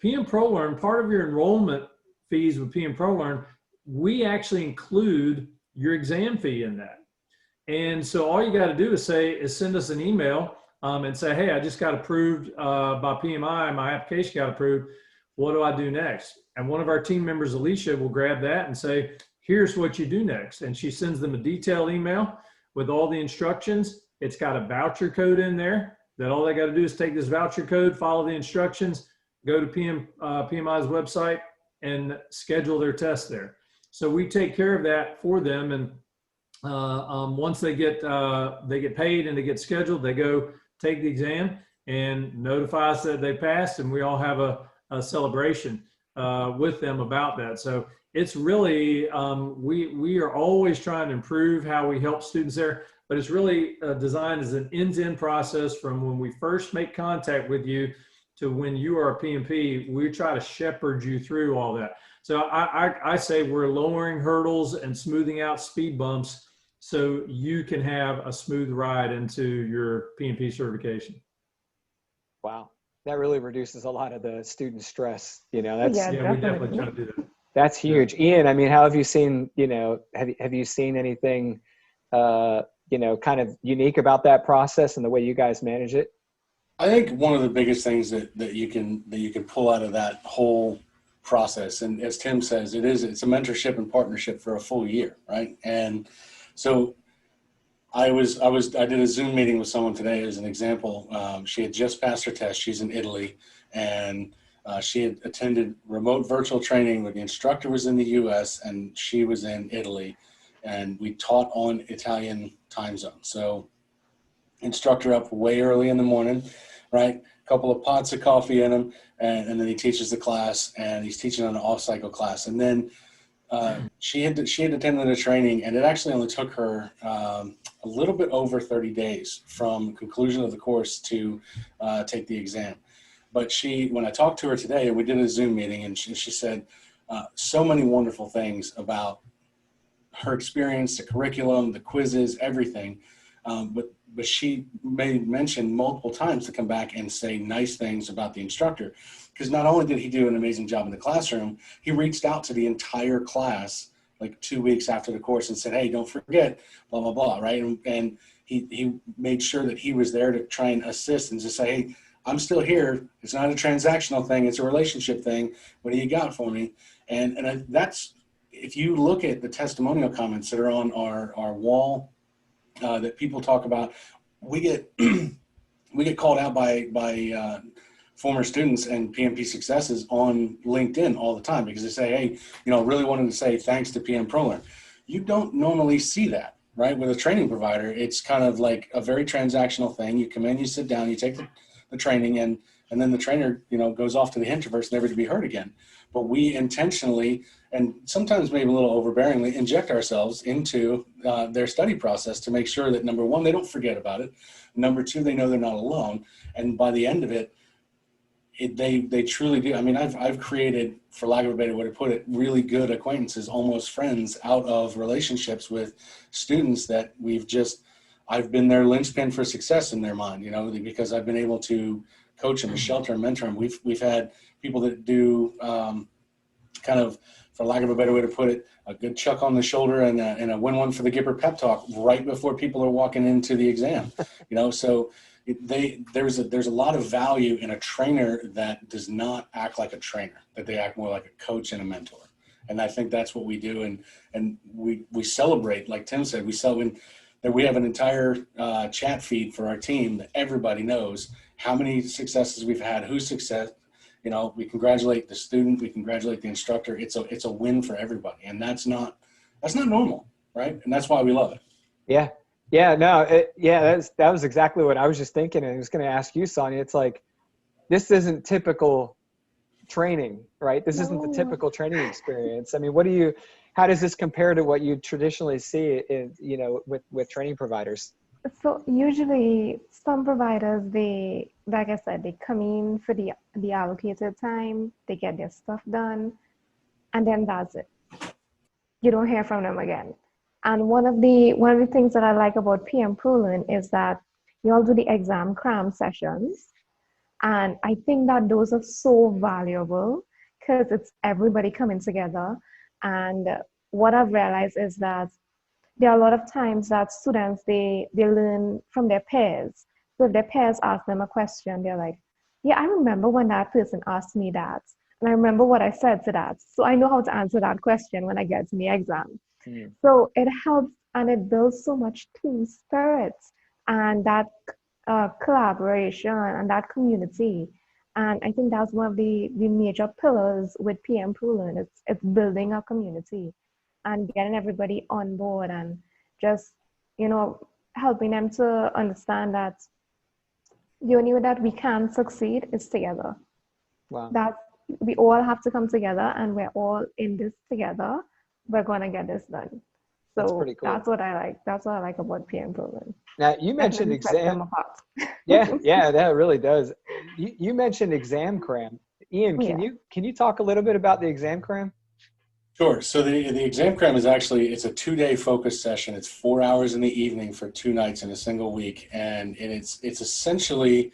PM-ProLearn, part of your enrollment fees with PM-ProLearn, we actually include your exam fee in that. And so all you got to do is send us an email and say, hey, I just got approved by PMI, my application got approved. What do I do next? And one of our team members, Alicia, will grab that and say, here's what you do next. And she sends them a detailed email with all the instructions. It's got a voucher code in there that all they got to do is take this voucher code, follow the instructions, go to PMI's website and schedule their test there. So we take care of that for them. And once they get paid and they get scheduled, they go take the exam and notify us that they passed, and we all have a celebration with them about that. So it's really, we are always trying to improve how we help students there, but it's really designed as an end-to-end process from when we first make contact with you to when you are a PMP. We try to shepherd you through all that. So I say we're lowering hurdles and smoothing out speed bumps so you can have a smooth ride into your PMP certification. Wow. That really reduces a lot of the student stress. You know, that's, Yeah, Yeah, we definitely try to do that. that's huge. Yeah. Ian, I mean, how have you seen, you know, have you seen anything, you know, kind of unique about that process and the way you guys manage it? I think one of the biggest things that you can pull out of that whole process, and as Tim says, it's a mentorship and partnership for a full year, right? And so I did a Zoom meeting with someone today as an example. She had just passed her test. She's in Italy, and she had attended remote virtual training where the instructor was in the US and she was in Italy, and we taught on Italian time zone. So instructor up way early in the morning, right? A couple of pots of coffee in him, and then he teaches the class, and he's teaching on an off-cycle class. And then she had attended a training, and it actually only took her a little bit over 30 days from conclusion of the course to take the exam. But when I talked to her today, and we did a Zoom meeting, and she said so many wonderful things about her experience, the curriculum, the quizzes, everything. But she made mention multiple times to come back and say nice things about the instructor, because not only did he do an amazing job in the classroom, he reached out to the entire class like 2 weeks after the course and said, hey, don't forget, blah, blah, blah, right? And he made sure that he was there to try and assist and just say, hey, I'm still here. It's not a transactional thing. It's a relationship thing. What do you got for me? And that's, if you look at the testimonial comments that are on our wall that people talk about, we get we get called out by former students and PMP successes on LinkedIn all the time because they say, hey, really wanted to say thanks to PM-ProLearn. You don't normally see that, right? With a training provider, it's kind of like a very transactional thing. You come in, you sit down, you take the training, and then the trainer, goes off to the Hinterverse, never to be heard again. But we intentionally, and sometimes maybe a little overbearingly, inject ourselves into their study process to make sure that, number one, they don't forget about it. Number two, they know they're not alone. And by the end of it, they truly do. I mean, I've created, for lack of a better way to put it, really good acquaintances, almost friends, out of relationships with students that I've been their linchpin for success in their mind, because I've been able to coach them, shelter and mentor them. We've had people that do kind of, for lack of a better way to put it, a good chuck on the shoulder and a win one for the Gipper pep talk right before people are walking into the exam. So there's a lot of value in a trainer that does not act like a trainer, that they act more like a coach and a mentor. And I think that's what we do. And we celebrate, like Tim said, we have an entire chat feed for our team that everybody knows how many successes we've had, who's success. We congratulate the student, we congratulate the instructor. It's a win for everybody, and that's not normal, right? And that's why we love it. Yeah, no, that was exactly what I was just thinking, and I was going to ask you, Sanya. It's like, this isn't typical training, right? This isn't the typical training experience. I mean, how does this compare to what you traditionally see in, with training providers? So usually some providers, they, like I said, they come in for the allocated time, they get their stuff done, and then that's it. You don't hear from them again. And one of the things that I like about PM-ProLearn is that you all do the exam cram sessions. And I think that those are so valuable because it's everybody coming together. And what I've realized is that there are a lot of times that students, they learn from their peers. So if their peers ask them a question, they're like, yeah, I remember when that person asked me that. And I remember what I said to that. So I know how to answer that question when I get to the exam. Mm. So it helps and it builds so much team spirit and that collaboration and that community. And I think that's one of the major pillars with PM-ProLearn. It's building a community and getting everybody on board and just, helping them to understand that the only way that we can succeed is together. Wow. That we all have to come together and we're all in this together. We're going to get this done. So that's pretty cool. That's what I like. That's what I like about PM-ProLearn. Now you mentioned exam. yeah, that really does. You mentioned exam cram. Ian, can you talk a little bit about the exam cram? Sure. So the exam cram is it's a 2-day focus session. It's 4 hours in the evening for 2 nights in a single week, and it's essentially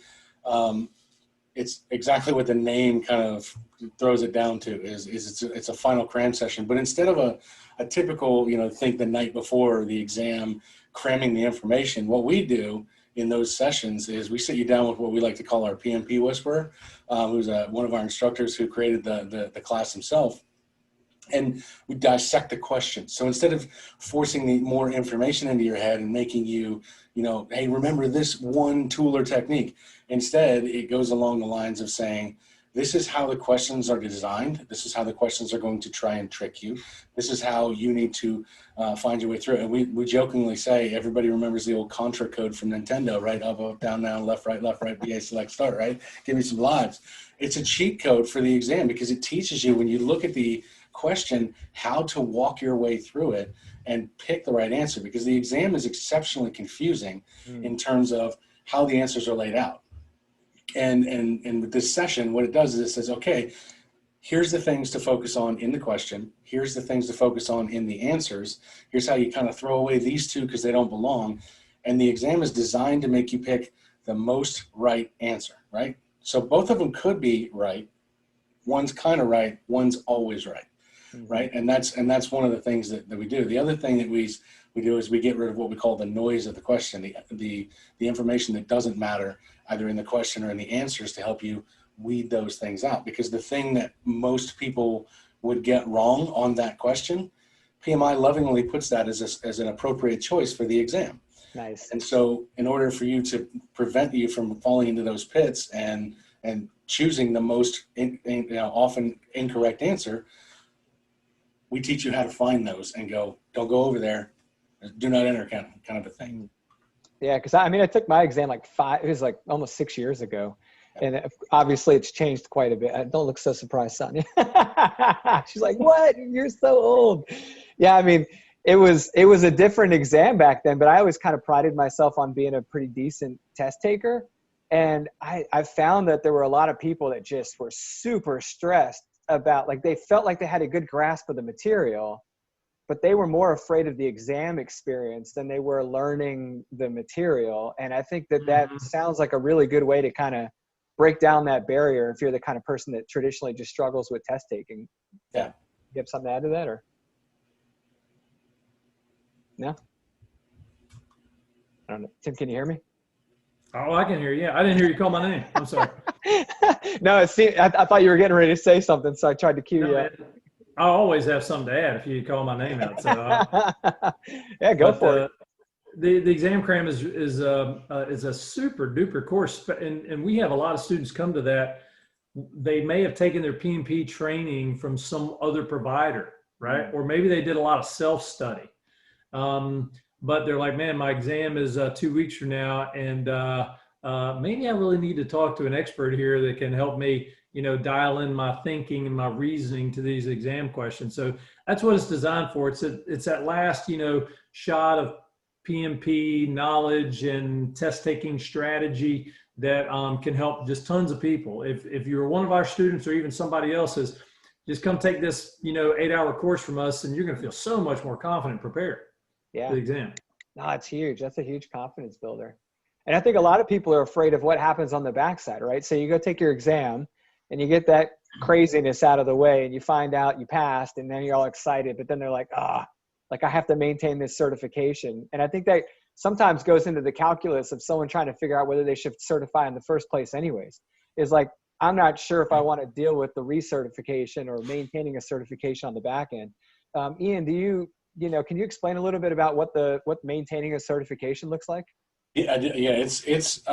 it's exactly what the name kind of throws it down to is it's a final cram session. But instead of a typical, think the night before the exam, cramming the information, what we do in those sessions is we sit you down with what we like to call our Pmp Whisperer, who's one of our instructors who created the class himself. And we dissect the questions. So instead of forcing more information into your head and making you, hey, remember this one tool or technique, instead it goes along the lines of saying, this is how the questions are designed. This is how the questions are going to try and trick you. This is how you need to find your way through it. And we jokingly say, everybody remembers the old Contra code from Nintendo, right? Up, down, left, right, BA, select, start, right? Give me some lives. It's a cheat code for the exam because it teaches you when you look at the question how to walk your way through it and pick the right answer, because the exam is exceptionally confusing in terms of how the answers are laid out. And with this session, what it does is it says, okay, here's the things to focus on in the question. Here's the things to focus on in the answers. Here's how you kind of throw away these two because they don't belong. And the exam is designed to make you pick the most right answer, right? So both of them could be right. One's kind of right, one's always right, right? And that's one of the things that we do. The other thing that we do is we get rid of what we call the noise of the question, the information that doesn't matter either in the question or in the answers, to help you weed those things out. Because the thing that most people would get wrong on that question, PMI lovingly puts that as an appropriate choice for the exam. Nice. And so in order for you to prevent you from falling into those pits and choosing the most often incorrect answer, we teach you how to find those and don't go over there, do not enter kind of a thing. Yeah, because I took my exam it was like almost 6 years ago. And obviously it's changed quite a bit. Don't look so surprised, Sanya. She's like, what? You're so old. Yeah, it was a different exam back then, but I always kind of prided myself on being a pretty decent test taker. And I found that there were a lot of people that just were super stressed about, like, they felt like they had a good grasp of the material, but they were more afraid of the exam experience than they were learning the material. And I think that sounds like a really good way to kind of break down that barrier if you're the kind of person that traditionally just struggles with test taking. Yeah. You have something to add to that, or? No? I don't know. Tim, can you hear me? Oh, I can hear you. Yeah, I didn't hear you call my name. I'm sorry. No, I thought you were getting ready to say something, so I tried to cue you up. I always have something to add if you call my name out. So, yeah, go for it. The exam cram is a super duper course, and we have a lot of students come to that. They may have taken their PMP training from some other provider, right? Or maybe they did a lot of self-study. But they're like, man, my exam is 2 weeks from now, and maybe I really need to talk to an expert here that can help me, dial in my thinking and my reasoning to these exam questions. So that's what it's designed for. It's that last, shot of PMP knowledge and test taking strategy that can help just tons of people. If you're one of our students or even somebody else's, just come take this 8-hour course from us, and you're going to feel so much more confident and prepared for the exam. No, it's huge. That's a huge confidence builder. And I think a lot of people are afraid of what happens on the backside, right? So you go take your exam and you get that craziness out of the way and you find out you passed, and then you're all excited, but then they're like, I have to maintain this certification. And I think that sometimes goes into the calculus of someone trying to figure out whether they should certify in the first place anyways. Is like, I'm not sure if I want to deal with the recertification or maintaining a certification on the back end. Ian, can you explain a little bit about what maintaining a certification looks like? Yeah, it's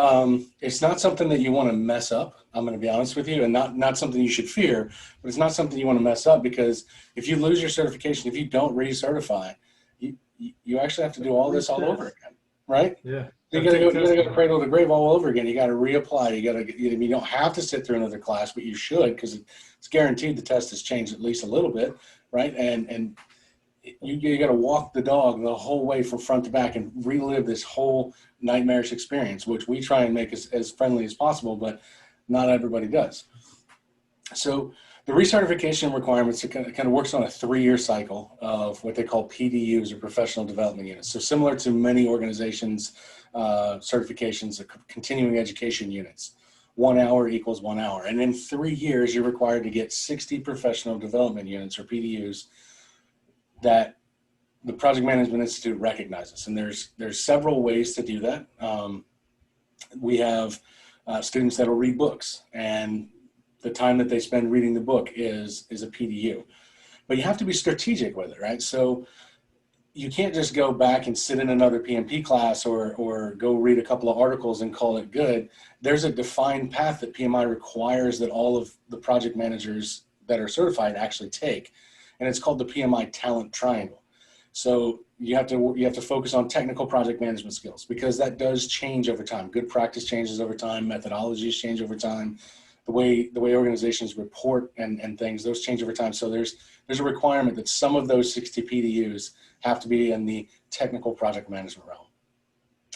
not something that you want to mess up. I'm going to be honest with you, and not something you should fear, but it's not something you want to mess up, because if you lose your certification, if you don't recertify, you actually have to do all this all over again, right? Yeah. You gotta go cradle to grave all over again. You got to reapply. You don't have to sit through another class, but you should, because it's guaranteed the test has changed at least a little bit, right? And you got to walk the dog the whole way from front to back and relive this whole nightmarish experience, which we try and make as friendly as possible, but not everybody does. So the recertification requirements, it kind of works on a 3-year cycle of what they call PDUs, or professional development units. So similar to many organizations' certifications, continuing education units. 1 hour equals 1 hour. And in 3 years, you're required to get 60 professional development units, or PDUs, that the Project Management Institute recognizes. And there's several ways to do that. We have students that'll read books, and the time that they spend reading the book is a PDU. But you have to be strategic with it, right? So you can't just go back and sit in another PMP class or go read a couple of articles and call it good. There's a defined path that PMI requires that all of the project managers that are certified actually take. And it's called the PMI Talent Triangle. So you have to focus on technical project management skills, because that does change over time. Good practice changes over time. Methodologies change over time. The way organizations report and things, those change over time. So there's a requirement that some of those 60 PDUs have to be in the technical project management realm.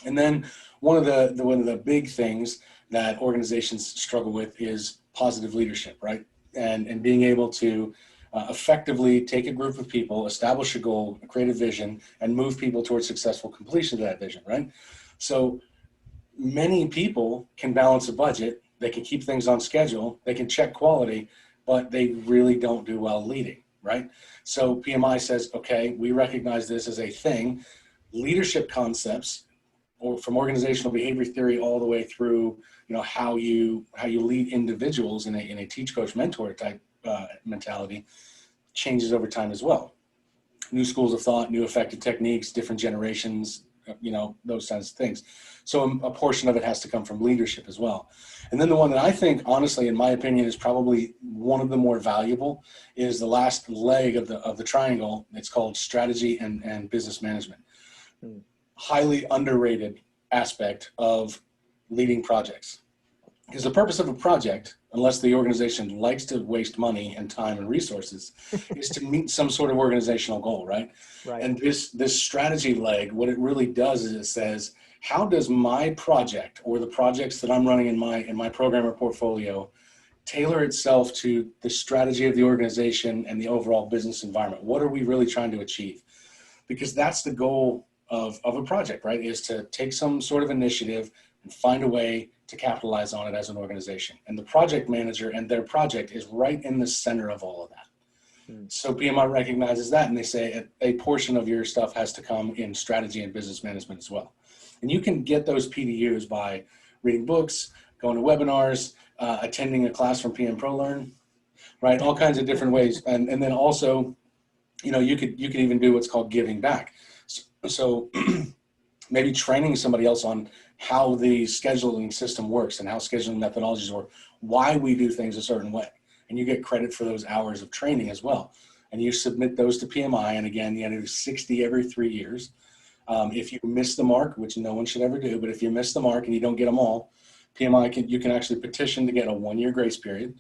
And then one of the big things that organizations struggle with is positive leadership, right? And being able to effectively take a group of people, establish a goal, create a vision, and move people towards successful completion of that vision, right? So many people can balance a budget, they can keep things on schedule, they can check quality, but they really don't do well leading, right? So PMI says, okay, we recognize this as a thing. Leadership concepts, or from organizational behavior theory all the way through, how you lead individuals in a teach, coach, mentor type mentality, changes over time as well. New schools of thought, new effective techniques, different generations, those kinds of things. So a portion of it has to come from leadership as well. And then the one that I think, honestly, in my opinion, is probably one of the more valuable is the last leg of the triangle. It's called strategy and business management. Highly underrated aspect of leading projects. Because the purpose of a project, unless the organization likes to waste money and time and resources, is to meet some sort of organizational goal, right? Right. And this strategy leg, what it really does is it says, how does my project or the projects that I'm running in my program or portfolio tailor itself to the strategy of the organization and the overall business environment? What are we really trying to achieve? Because that's the goal of a project, right? Is to take some sort of initiative and find a way to capitalize on it as an organization. And the project manager and their project is right in the center of all of that. So PMI recognizes that, and they say a portion of your stuff has to come in strategy and business management as well. And you can get those PDUs by reading books, going to webinars, attending a class from PM-ProLearn, right? All kinds of different ways. And then also, you could even do what's called giving back. So maybe training somebody else on how the scheduling system works and how scheduling methodologies work, why we do things a certain way. And you get credit for those hours of training as well. And you submit those to PMI. And again, you do 60 every 3 years. If you miss the mark, which no one should ever do, but if you miss the mark and you don't get them all, PMI you can actually petition to get a 1-year grace period.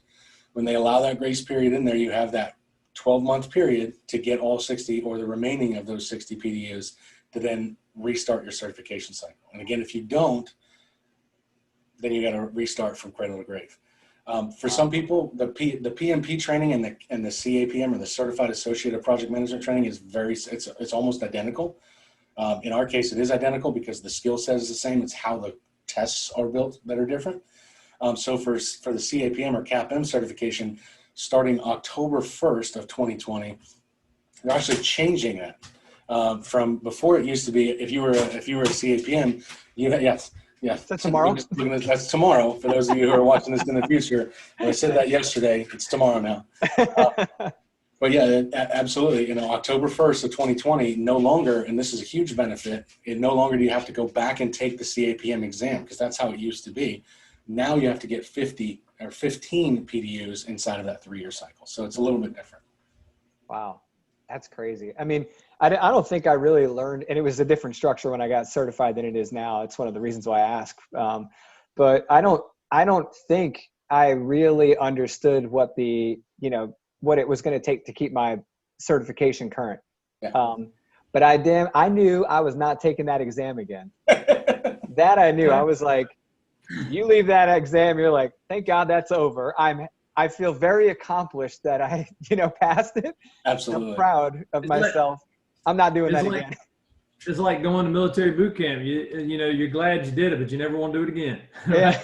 When they allow that grace period in there, you have that 12-month period to get all 60 or the remaining of those 60 PDUs to then restart your certification cycle. And again, if you don't, then you got to restart from cradle to grave. For some people, the PMP training and the CAPM, or the Certified Associated Project Management training, is it's almost identical. In our case, it is identical because the skill set is the same. It's how the tests are built that are different. So for the CAPM or CAPM certification, starting October 1st of 2020, they're actually changing that. From before, it used to be if you were a CAPM, yes. That's tomorrow. That's tomorrow. For those of you who are watching this in the future, I said that yesterday. It's tomorrow now. But yeah, absolutely. October 1st of 2020, no longer, and this is a huge benefit. No longer do you have to go back and take the CAPM exam, because that's how it used to be. Now you have to get 50 or 15 PDUs inside of that 3-year cycle. So it's a little bit different. Wow, that's crazy. I mean, I don't think I really learned, and it was a different structure when I got certified than it is now. It's one of the reasons why I ask. But I don't think I really understood what what it was going to take to keep my certification current. Yeah. But I knew I was not taking that exam again. That I knew. I was like, you leave that exam, you're like, thank God that's over. I feel very accomplished that I, passed it. Absolutely. I'm proud of myself. I'm not doing that again. It's like going to military boot camp. You're glad you did it, but you never want to do it again. Yeah,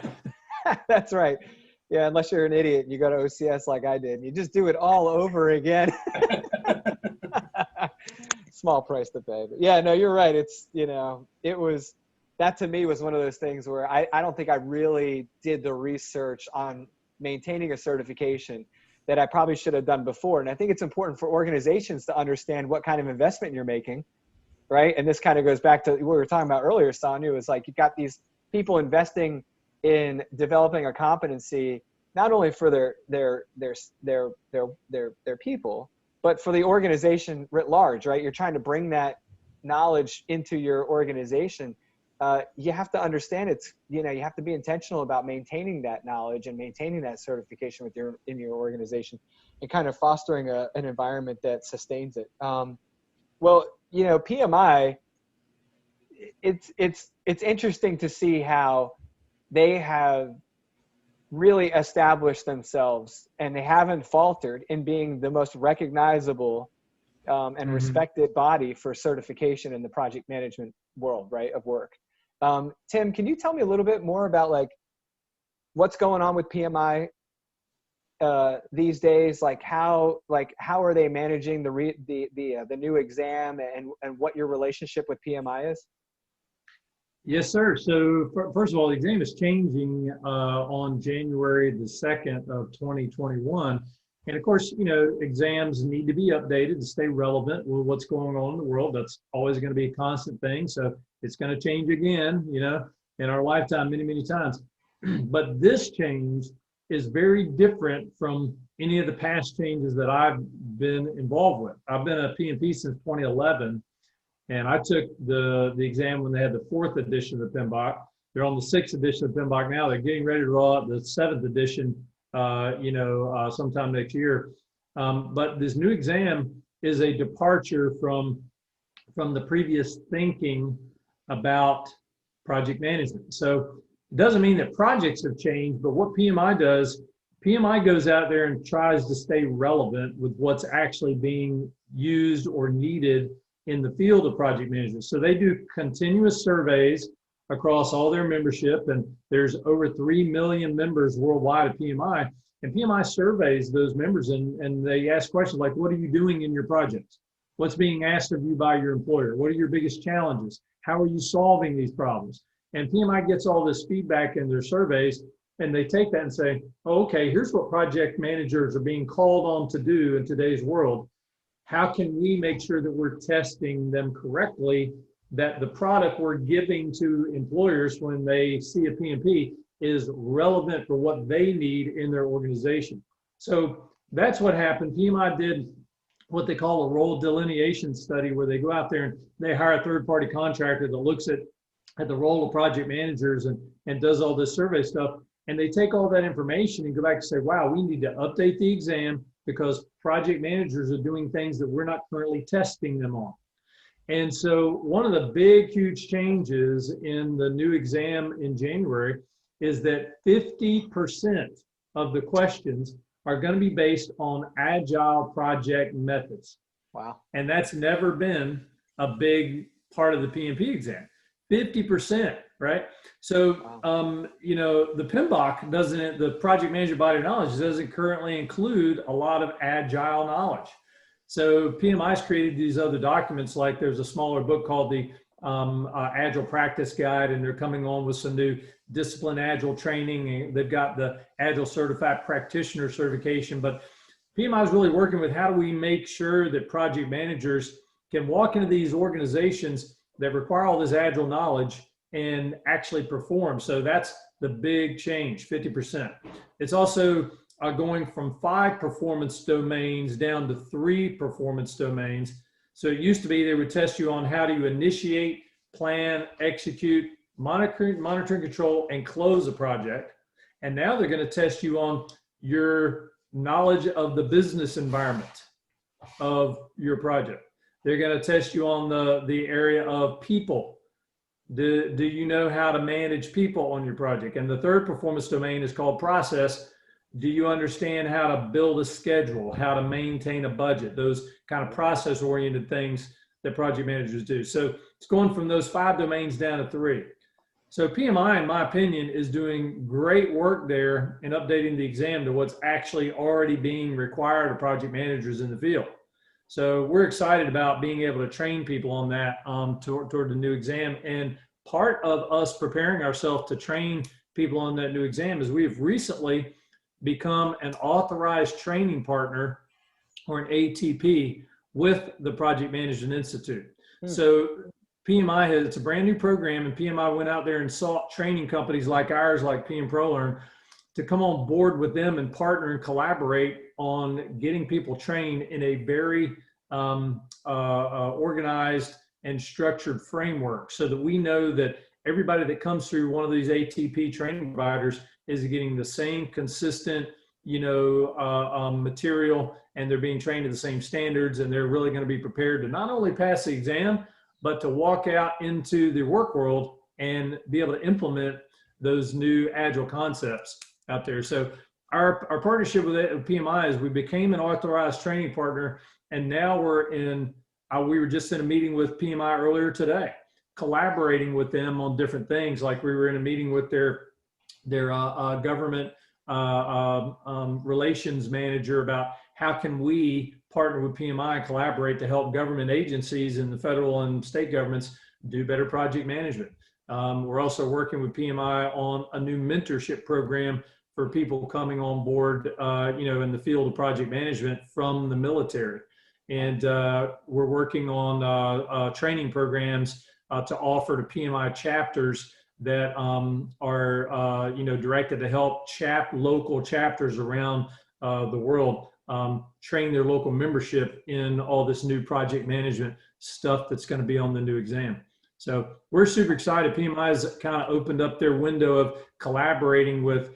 that's right. Yeah, unless you're an idiot, you go to OCS like I did. You just do it all over again. Small price to pay. But yeah, no, you're right. It's, that to me was one of those things where I don't think I really did the research on maintaining a certification that I probably should have done before. And I think it's important for organizations to understand what kind of investment you're making, right? And this kind of goes back to what we were talking about earlier, Sanya. It was like you've got these people investing in developing a competency, not only for their people, but for the organization writ large, right? You're trying to bring that knowledge into your organization. You have to understand you have to be intentional about maintaining that knowledge and maintaining that certification in your organization, and kind of fostering an environment that sustains it. Well, PMI, it's interesting to see how they have really established themselves, and they haven't faltered in being the most recognizable and respected body for certification in the project management world, right, of work. Tim, can you tell me a little bit more about like what's going on with PMI these days? Like how are they managing the new exam, and what your relationship with PMI is? Yes, sir. So first of all, the exam is changing on January the 2nd of 2021. And of course, you know, exams need to be updated to stay relevant with what's going on in the world. That's always going to be a constant thing. So it's going to change again, you know, in our lifetime many, many times. But this change is very different from any of the past changes that I've been involved with. I've been a PMP since 2011. And I took the exam when they had the 4th edition of the PMBOK. They're on the 6th edition of the PMBOK now. They're getting ready to roll out the 7th edition, sometime next year. But this new exam is a departure from the previous thinking about project management. So it doesn't mean that projects have changed, but what PMI does, PMI goes out there and tries to stay relevant with what's actually being used or needed in the field of project management. So they do continuous surveys across all their membership, and there's over 3 million members worldwide at PMI, and PMI surveys those members, and they ask questions like, what are you doing in your projects? What's being asked of you by your employer? What are your biggest challenges? How are you solving these problems? And PMI gets all this feedback in their surveys, and they take that and say, oh, okay, here's what project managers are being called on to do in today's world. How can we make sure that we're testing them correctly, that the product we're giving to employers when they see a PMP is relevant for what they need in their organization? So that's what happened. PMI did what they call a role delineation study, where they go out there and they hire a third-party contractor that looks at the role of project managers and does all this survey stuff. And they take all that information and go back and say, wow, we need to update the exam because project managers are doing things that we're not currently testing them on. And so one of the big, huge changes in the new exam in January is that 50% of the questions are going to be based on agile project methods. Wow. And that's never been a big part of the PMP exam. 50%, right? So, Wow. The PMBOK doesn't, the project management body of knowledge doesn't currently include a lot of agile knowledge. So PMI's created these other documents, like there's a smaller book called the Agile Practice Guide, and they're coming on with some new discipline agile training. And they've got the Agile Certified Practitioner certification, but PMI is really working with how do we make sure that project managers can walk into these organizations that require all this agile knowledge and actually perform. So that's the big change, 50%. It's also going from 5 performance domains down to 3 performance domains. So it used to be they would test you on how do you initiate, plan, execute, monitor, control, and close a project. And now they're going to test you on your knowledge of the business environment of your project. They're going to test you on the area of people. Do you know how to manage people on your project? And the 3rd performance domain is called process. Do you understand how to build a schedule, how to maintain a budget, those kind of process-oriented things that project managers do? So it's going from those 5 domains down to 3. So PMI, in my opinion, is doing great work there in updating the exam to what's actually already being required of project managers in the field. So we're excited about being able to train people on that toward the new exam. And part of us preparing ourselves to train people on that new exam is we have recently become an authorized training partner, or an ATP, with the Project Management Institute. So PMI it's a brand new program, and PMI went out there and sought training companies like ours, like PM-ProLearn, to come on board with them and partner and collaborate on getting people trained in a very organized and structured framework, so that we know that everybody that comes through one of these ATP training providers is getting the same consistent, material, and they're being trained to the same standards, and they're really going to be prepared to not only pass the exam, but to walk out into the work world and be able to implement those new agile concepts out there. So our partnership with PMI is we became an authorized training partner, and now we were just in a meeting with PMI earlier today, collaborating with them on different things. Like we were in a meeting with their government relations manager about how can we partner with PMI and collaborate to help government agencies and the federal and state governments do better project management. We're also working with PMI on a new mentorship program for people coming on board, in the field of project management from the military. And we're working on training programs to offer to PMI chapters that are, directed to help local chapters around the world train their local membership in all this new project management stuff that's going to be on the new exam. So we're super excited. PMI has kind of opened up their window of collaborating with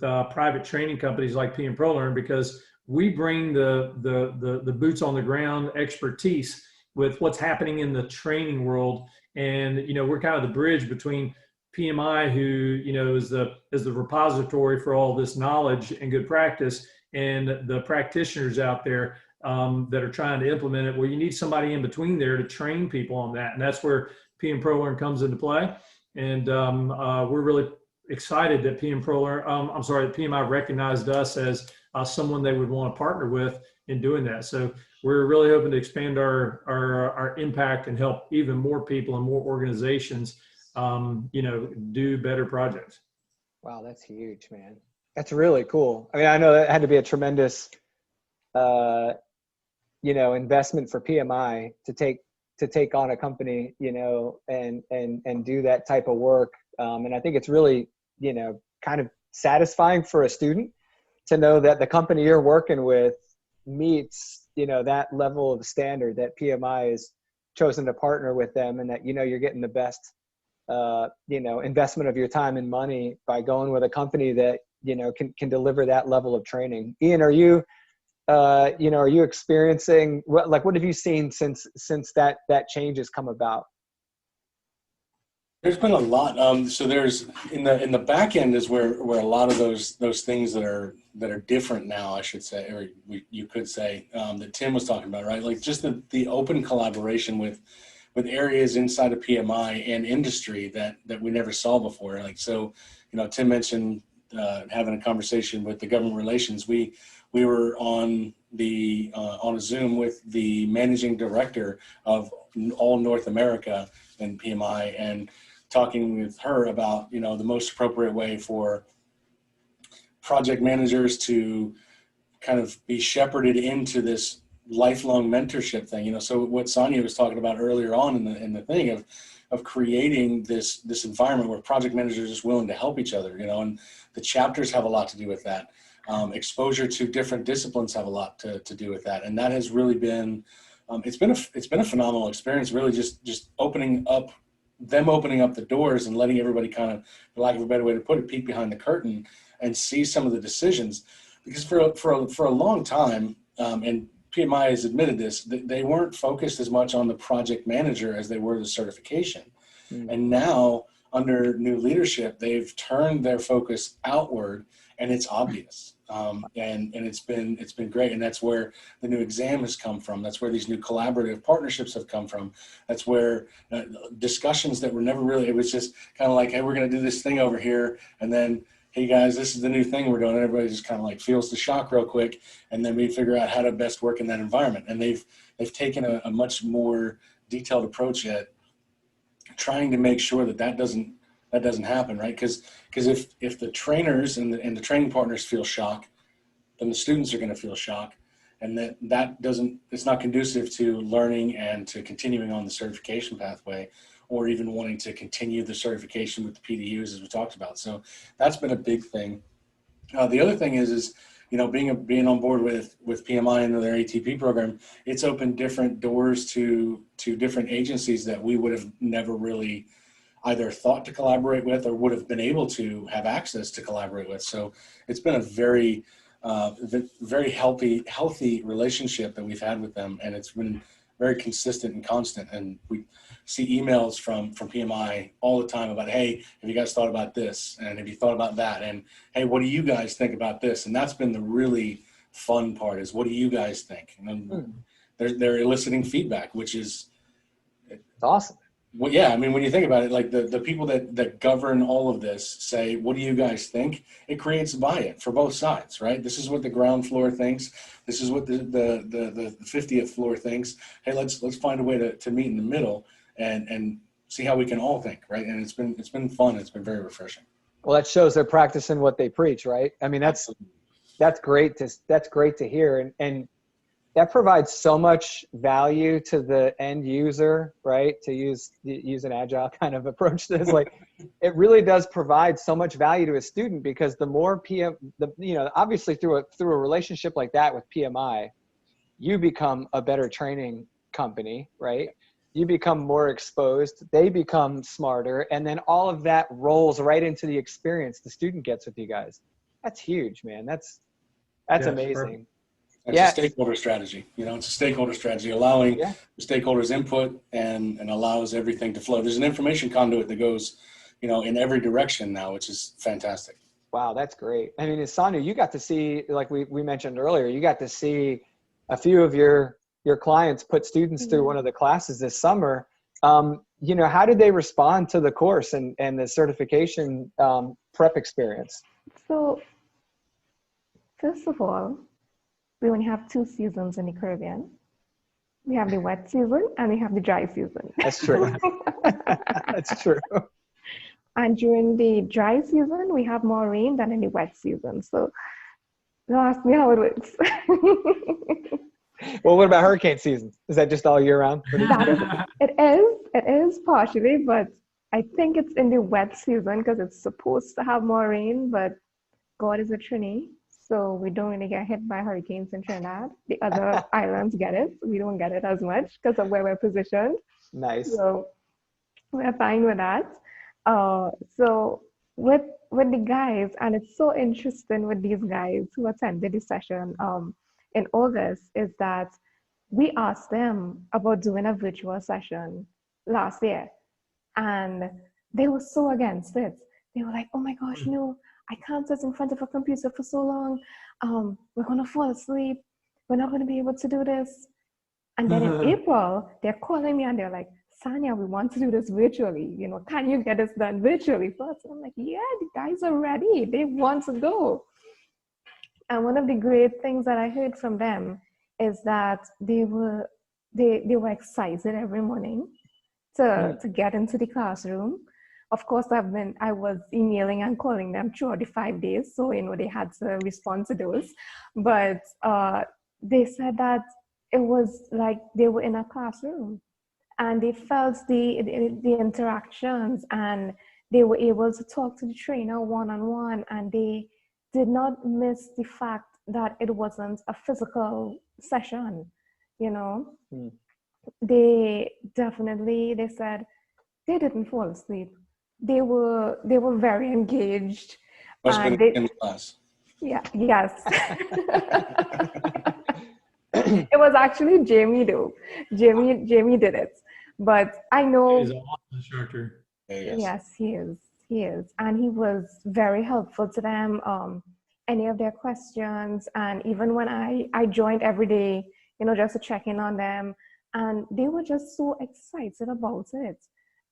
private training companies like PM-ProLearn, because we bring the boots on the ground expertise with what's happening in the training world. And, we're kind of the bridge between PMI, who, is the repository for all this knowledge and good practice, and the practitioners out there that are trying to implement it. Well, you need somebody in between there to train people on that. And that's where PM-ProLearn comes into play. And we're really excited that that PMI recognized us as someone they would want to partner with in doing that. So we're really hoping to expand our impact and help even more people and more organizations, do better projects. Wow, that's huge, man. That's really cool. I mean, I know that had to be a tremendous, investment for PMI to take on a company, and do that type of work. And I think it's really, kind of satisfying for a student to know that the company you're working with meets, that level of standard, that PMI has chosen to partner with them, and that, you're getting the best, investment of your time and money by going with a company that, can deliver that level of training. Ian, are you experiencing what have you seen since that change has come about? There's been a lot. So there's in the back end is where a lot of those things that are different now, I should say, or you could say, that Tim was talking about, right? Like just the open collaboration with areas inside of PMI and industry that we never saw before. Like, so, Tim mentioned having a conversation with the government relations. We were on a Zoom with the managing director of all North America in PMI, and talking with her about, the most appropriate way for project managers to kind of be shepherded into this lifelong mentorship thing. So what Sanya was talking about earlier on in the thing of creating this environment where project managers are just willing to help each other, and the chapters have a lot to do with that. Exposure to different disciplines have a lot to do with that. And that has really been, it's been a phenomenal experience, really just opening up the doors and letting everybody kind of, for lack of a better way to put it, peek behind the curtain and see some of the decisions. Because for a long time, and PMI has admitted this, they weren't focused as much on the project manager as they were the certification. And now, under new leadership, they've turned their focus outward, and it's obvious. And it's been great. And that's where the new exam has come from. That's where these new collaborative partnerships have come from. That's where discussions that were never really, it was just kind of like, hey, we're going to do this thing over here. And then, hey guys, this is the new thing we're doing. And everybody just kind of like feels the shock real quick. And then we figure out how to best work in that environment. And they've taken a much more detailed approach at trying to make sure that doesn't happen, right? Because if the trainers and the training partners feel shock, then the students are going to feel shock, and it's not conducive to learning and to continuing on the certification pathway, or even wanting to continue the certification with the PDUs, as we talked about. So that's been a big thing. The other thing is being on board with PMI and their ATP program, it's opened different doors to different agencies that we would have never really either thought to collaborate with or would have been able to have access to collaborate with. So it's been a very, very healthy relationship that we've had with them, and it's been very consistent and constant. And we see emails from PMI all the time about, hey, have you guys thought about this? And have you thought about that? And hey, what do you guys think about this? And that's been the really fun part, is what do you guys think? And then they're eliciting feedback, which is it's awesome. Well, yeah, I mean, when you think about it, like the people that govern all of this say, what do you guys think? It creates buy-in for both sides, right? This is what the ground floor thinks. This is what the 50th floor thinks. Hey, let's find a way to meet in the middle and see how we can all think, right? And it's been fun. It's been very refreshing. Well, that shows they're practicing what they preach, right? I mean, that's great to hear. And that provides so much value to the end user, right? To use an agile kind of approach to this, like it really does provide so much value to a student, because the more obviously through a relationship like that with PMI, you become a better training company, right? You become more exposed, they become smarter, and then all of that rolls right into the experience the student gets with you guys. That's huge, man. That's amazing. It's a stakeholder strategy. It's a stakeholder strategy, allowing the stakeholders input and allows everything to flow. There's an information conduit that goes, in every direction now, which is fantastic. Wow, that's great. I mean, Sanya, you got to see, like we mentioned earlier, you got to see a few of your clients put students through one of the classes this summer. How did they respond to the course and the certification prep experience? So, first of all, we only have 2 seasons in the Caribbean. We have the wet season and we have the dry season. That's true. That's true. And during the dry season, we have more rain than in the wet season. So don't ask me how it works. Well, what about hurricane season? Is that just all year round? It is partially, but I think it's in the wet season because it's supposed to have more rain, but God is a Trini. So we don't really get hit by hurricanes in Trinidad. The other islands get it. We don't get it as much because of where we're positioned. Nice. So we're fine with that. So with the guys, and it's so interesting with these guys who attended the session in August, is that we asked them about doing a virtual session last year, and they were so against it. They were like, oh my gosh, I can't sit in front of a computer for so long. We're going to fall asleep. We're not going to be able to do this. And then in April, they're calling me and they're like, Sanya, we want to do this virtually. Can you get us done virtually first? I'm like, yeah, the guys are ready. They want to go. And one of the great things that I heard from them is that they were excited every morning to get into the classroom. Of course, I was emailing and calling them throughout the 5 days, so they had to respond to those. But they said that it was like they were in a classroom, and they felt the interactions, and they were able to talk to the trainer one-on-one, and they did not miss the fact that it wasn't a physical session. They said they didn't fall asleep. They were very engaged. Must have been in class. Yeah. Yes. It was actually Jamie though. Jamie did it, but I know. He's an awesome instructor. Yes, he is, and he was very helpful to them. Any of their questions, and even when I joined every day, just to check in on them, and they were just so excited about it.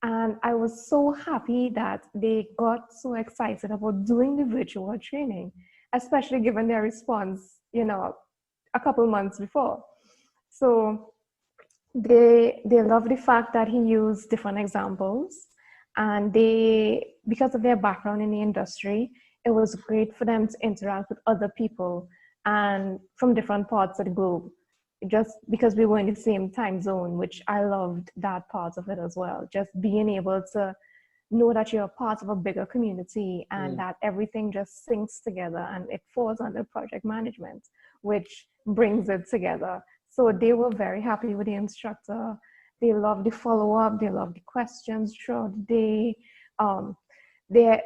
And I was so happy that they got so excited about doing the virtual training, especially given their response, a couple months before. So they love the fact that he used different examples, and because of their background in the industry, it was great for them to interact with other people and from different parts of the globe, just because we were in the same time zone, which I loved that part of it as well. Just being able to know that you're a part of a bigger community and that everything just syncs together and it falls under project management, which brings it together. So they were very happy with the instructor. They loved the follow-up. They loved the questions throughout the day.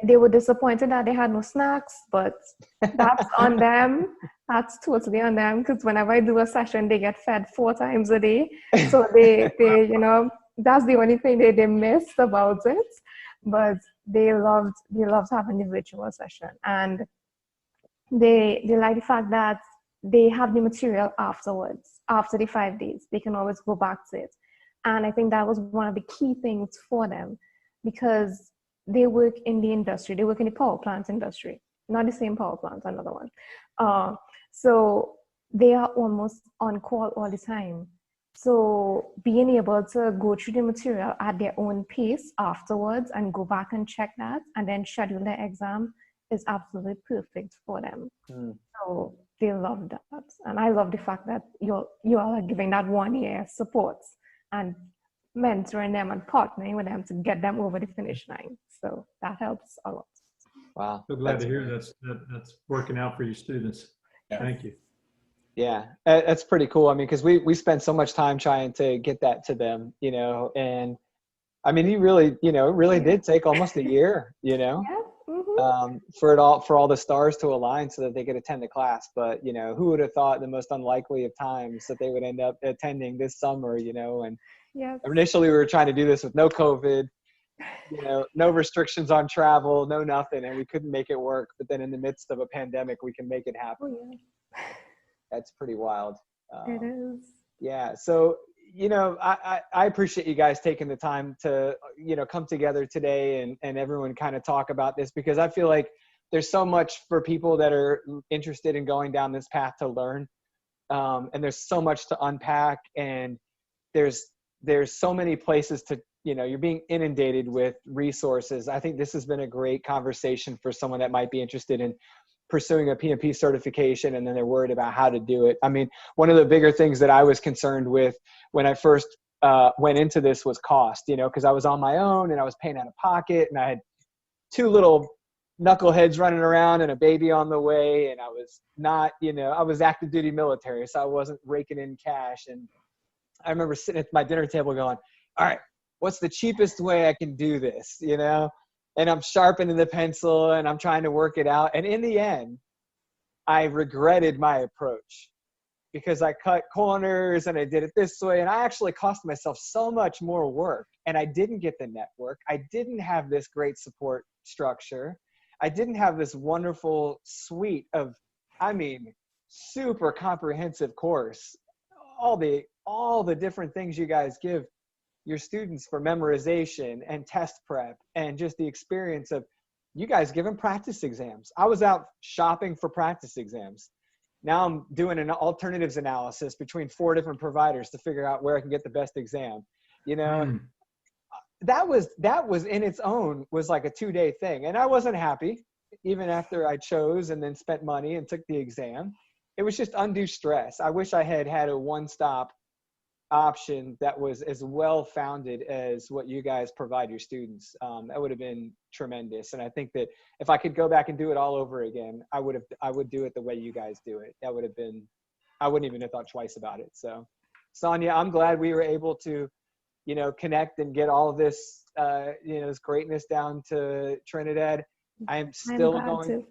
They were disappointed that they had no snacks, but that's on them. That's totally on them, because whenever I do a session, they get fed 4 times a day. So they that's the only thing they missed about it. But they loved having the virtual session, and they like the fact that they have the material afterwards, after the 5 days. They can always go back to it. And I think that was one of the key things for them, because they work in the industry. They work in the power plants industry, not the same power plants, another one. So they are almost on call all the time. So being able to go through the material at their own pace afterwards and go back and check that and then schedule their exam is absolutely perfect for them. So they love that. And I love the fact that you all are giving that 1 year support and mentoring them and partnering with them to get them over the finish line. So that helps a lot. Wow. So glad to hear that's working out for your students. Yeah. Thank you. Yeah, that's pretty cool. I mean, because we spent so much time trying to get that to them, you know, and I mean, it really did take almost a year, you know, for all the stars to align so that they could attend the class. But, you know, who would have thought the most unlikely of times that they would end up attending this summer, you know, and initially we were trying to do this with no COVID, you know, no restrictions on travel, no nothing, and we couldn't make it work. But then in the midst of a pandemic, we can make it happen. That's pretty wild. It is. Yeah. So, you know, I appreciate you guys taking the time to, you know, come together today and everyone kind of talk about this, because I feel like there's so much for people that are interested in going down this path to learn. And there's so much to unpack, and there's so many places to, you know, you're being inundated with resources. I think this has been a great conversation for someone that might be interested in pursuing a PMP certification and then they're worried about how to do it. I mean, one of the bigger things that I was concerned with when I first went into this was cost, you know, because I was on my own and I was paying out of pocket, and I had 2 little knuckleheads running around and a baby on the way, and I was not, you know, I was active duty military, so I wasn't raking in cash. And I remember sitting at my dinner table going, all right, what's the cheapest way I can do this, you know? And I'm sharpening the pencil and I'm trying to work it out. And in the end, I regretted my approach, because I cut corners and I did it this way. And I actually cost myself so much more work, and I didn't get the network. I didn't have this great support structure. I didn't have this wonderful suite of, I mean, super comprehensive course, all the different things you guys give your students for memorization and test prep, and just the experience of you guys giving practice exams. I was out shopping for practice exams. Now I'm doing an alternatives analysis between 4 different providers to figure out where I can get the best exam. You know, that was in its own was like a 2-day thing. And I wasn't happy even after I chose and then spent money and took the exam. It was just undue stress. I wish I had a one-stop option that was as well founded as what you guys provide your students. That would have been tremendous. And I think that if I could go back and do it all over again, I would do it the way you guys do it. That would have been, I wouldn't even have thought twice about it. So Sanya, I'm glad we were able to, you know, connect and get all of this, you know, this greatness down to Trinidad. I'm still going.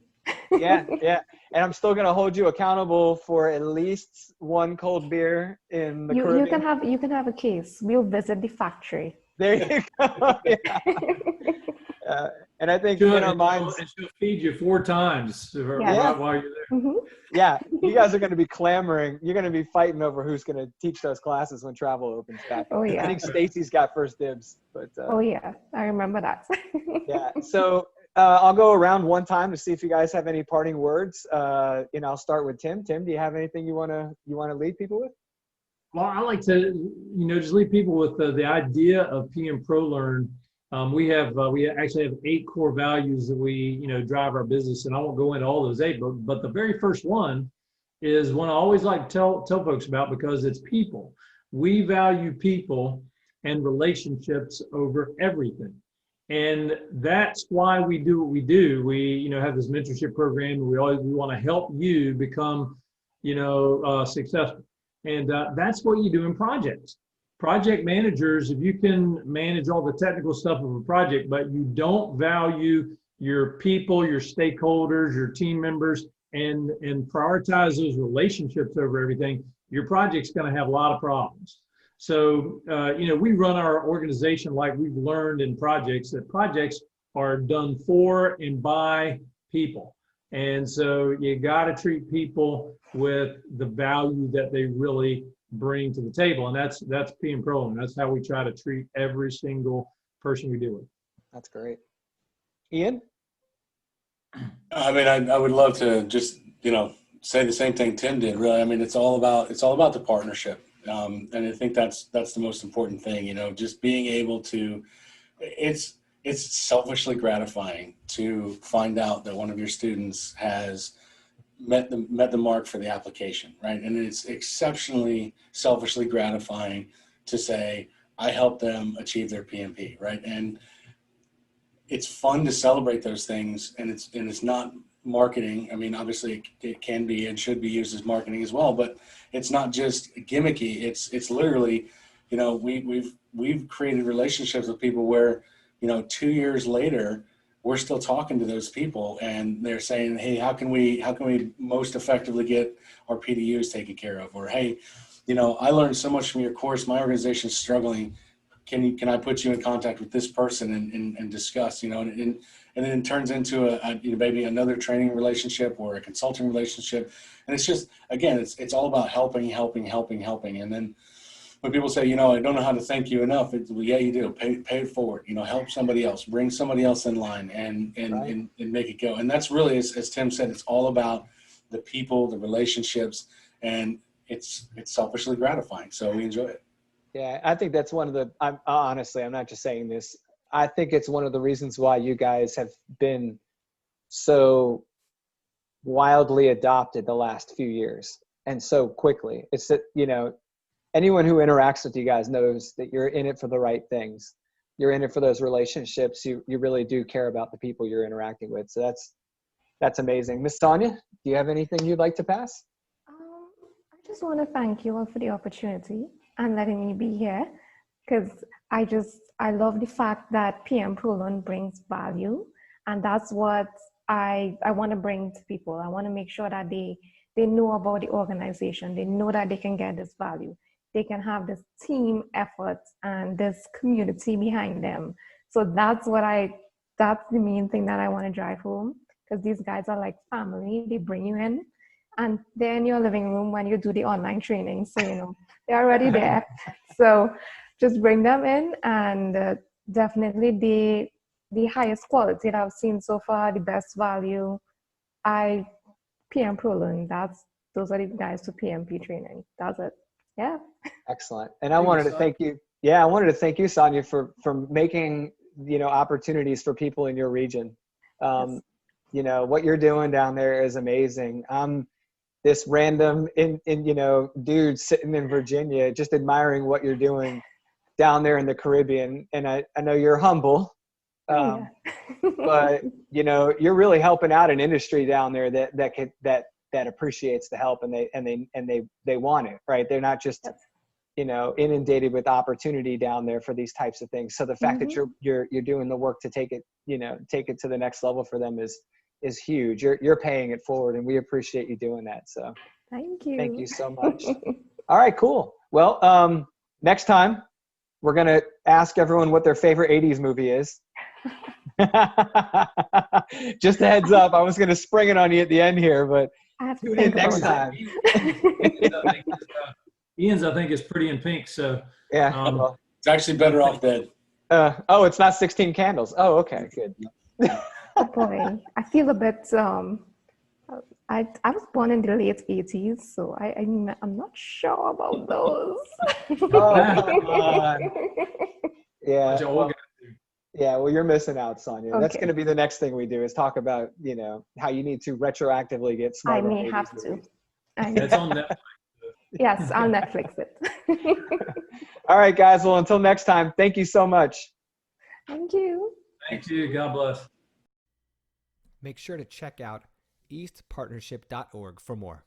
Yeah. And I'm still going to hold you accountable for at least 1 cold beer in the Caribbean. You can have a case. We'll visit the factory. There you go. Yeah. And I think in our minds, and she'll feed you 4 times while you're there. Yeah, you guys are going to be clamoring. You're going to be fighting over who's going to teach those classes when travel opens back. Oh yeah. I think Stacy's got first dibs. But oh yeah, I remember that. Yeah. So I'll go around one time to see if you guys have any parting words. And I'll start with Tim. Tim, do you have anything you want to lead people with? Well, I like to, you know, just leave people with the idea of PM-ProLearn. We actually have 8 core values that we, you know, drive our business, and I won't go into all those 8, but the very first one is one I always like to tell folks about, because it's people. We value people and relationships over everything. And that's why we do what we do. We, you know, have this mentorship program, and we want to help you become, you know, successful. And that's what you do in projects. Project managers, if you can manage all the technical stuff of a project, but you don't value your people, your stakeholders, your team members, and prioritize those relationships over everything, your project's going to have a lot of problems. So, you know, we run our organization like we've learned in projects that projects are done for and by people. And so you got to treat people with the value that they really bring to the table. And that's PM-ProLearn. That's how we try to treat every single person we deal with. That's great. Ian? I mean, I would love to just, say the same thing Tim did, really. I mean, it's all about the partnership. And I think that's the most important thing, just being able to, it's selfishly gratifying to find out that one of your students has met the mark for the application, right? And it's exceptionally selfishly gratifying to say, I helped them achieve their PMP, right? And it's fun to celebrate those things, and it's not marketing. I mean, obviously it can be and should be used as marketing as well, but it's not just gimmicky. It's literally, we've created relationships with people where, 2 years later, we're still talking to those people, and they're saying, hey, how can we most effectively get our PDUs taken care of? Or, hey, I learned so much from your course. My organization's struggling. Can I put you in contact with this person and discuss, and then it turns into maybe another training relationship or a consulting relationship. And it's just, again, it's all about helping. And then when people say, I don't know how to thank you enough, well, yeah, you do. Pay it forward, help somebody else, bring somebody else in line and make it go. And that's really, as Tim said, it's all about the people, the relationships, and it's selfishly gratifying. So we enjoy it. Yeah, I think that's one of the, I'm not just saying this. I think it's one of the reasons why you guys have been so wildly adopted the last few years and so quickly. It's that, anyone who interacts with you guys knows that you're in it for the right things. You're in it for those relationships. You really do care about the people you're interacting with. So that's amazing. Miss Sanya, do you have anything you'd like to pass? I just want to thank you all for the opportunity and letting me be here, because I love the fact that PM-ProLearn brings value, and that's what I want to bring to people. I want to make sure that they know about the organization. They know that they can get this value. They can have this team effort and this community behind them. So that's the main thing that I want to drive home, because these guys are like family. They bring you in, and they're in your living room when you do the online training. So, they're already there. So just bring them in, and definitely the highest quality that I've seen so far, the best value. PM-ProLearn, those are the guys to PMP training. That's it. Yeah. Excellent. And I wanted to thank you. Yeah, I wanted to thank you, Sanya, for making, opportunities for people in your region. Yes. What you're doing down there is amazing. I'm this random dude sitting in Virginia, just admiring what you're doing down there in the Caribbean. And I know you're humble, Yeah. but you're really helping out an industry down there that appreciates the help, and they want it, right? They're not just inundated with opportunity down there for these types of things. So the fact that you're doing the work to take it to the next level for them is huge. You're paying it forward, and we appreciate you doing that. So Thank you. thank you so much. All right, cool. Well, next time we're going to ask everyone what their favorite 80s movie is. Just a heads up. I was going to spring it on you at the end here, but tune in next time. Ian's, I think, is Pretty in Pink. So yeah, It's actually better off dead. it's not 16 Candles. Oh, okay, good. Oh boy, I feel a bit. I was born in the late 80s, so I'm not sure about those. Oh, come on. Yeah. Well, you're missing out, Sanya. Okay. That's going to be the next thing we do, is talk about, how you need to retroactively get smarter. I may have to. It's on Netflix. Yes, I'll Netflix it. All right, guys. Well, until next time, thank you so much. Thank you. Thank you. God bless. Make sure to check out eastpartnership.org for more.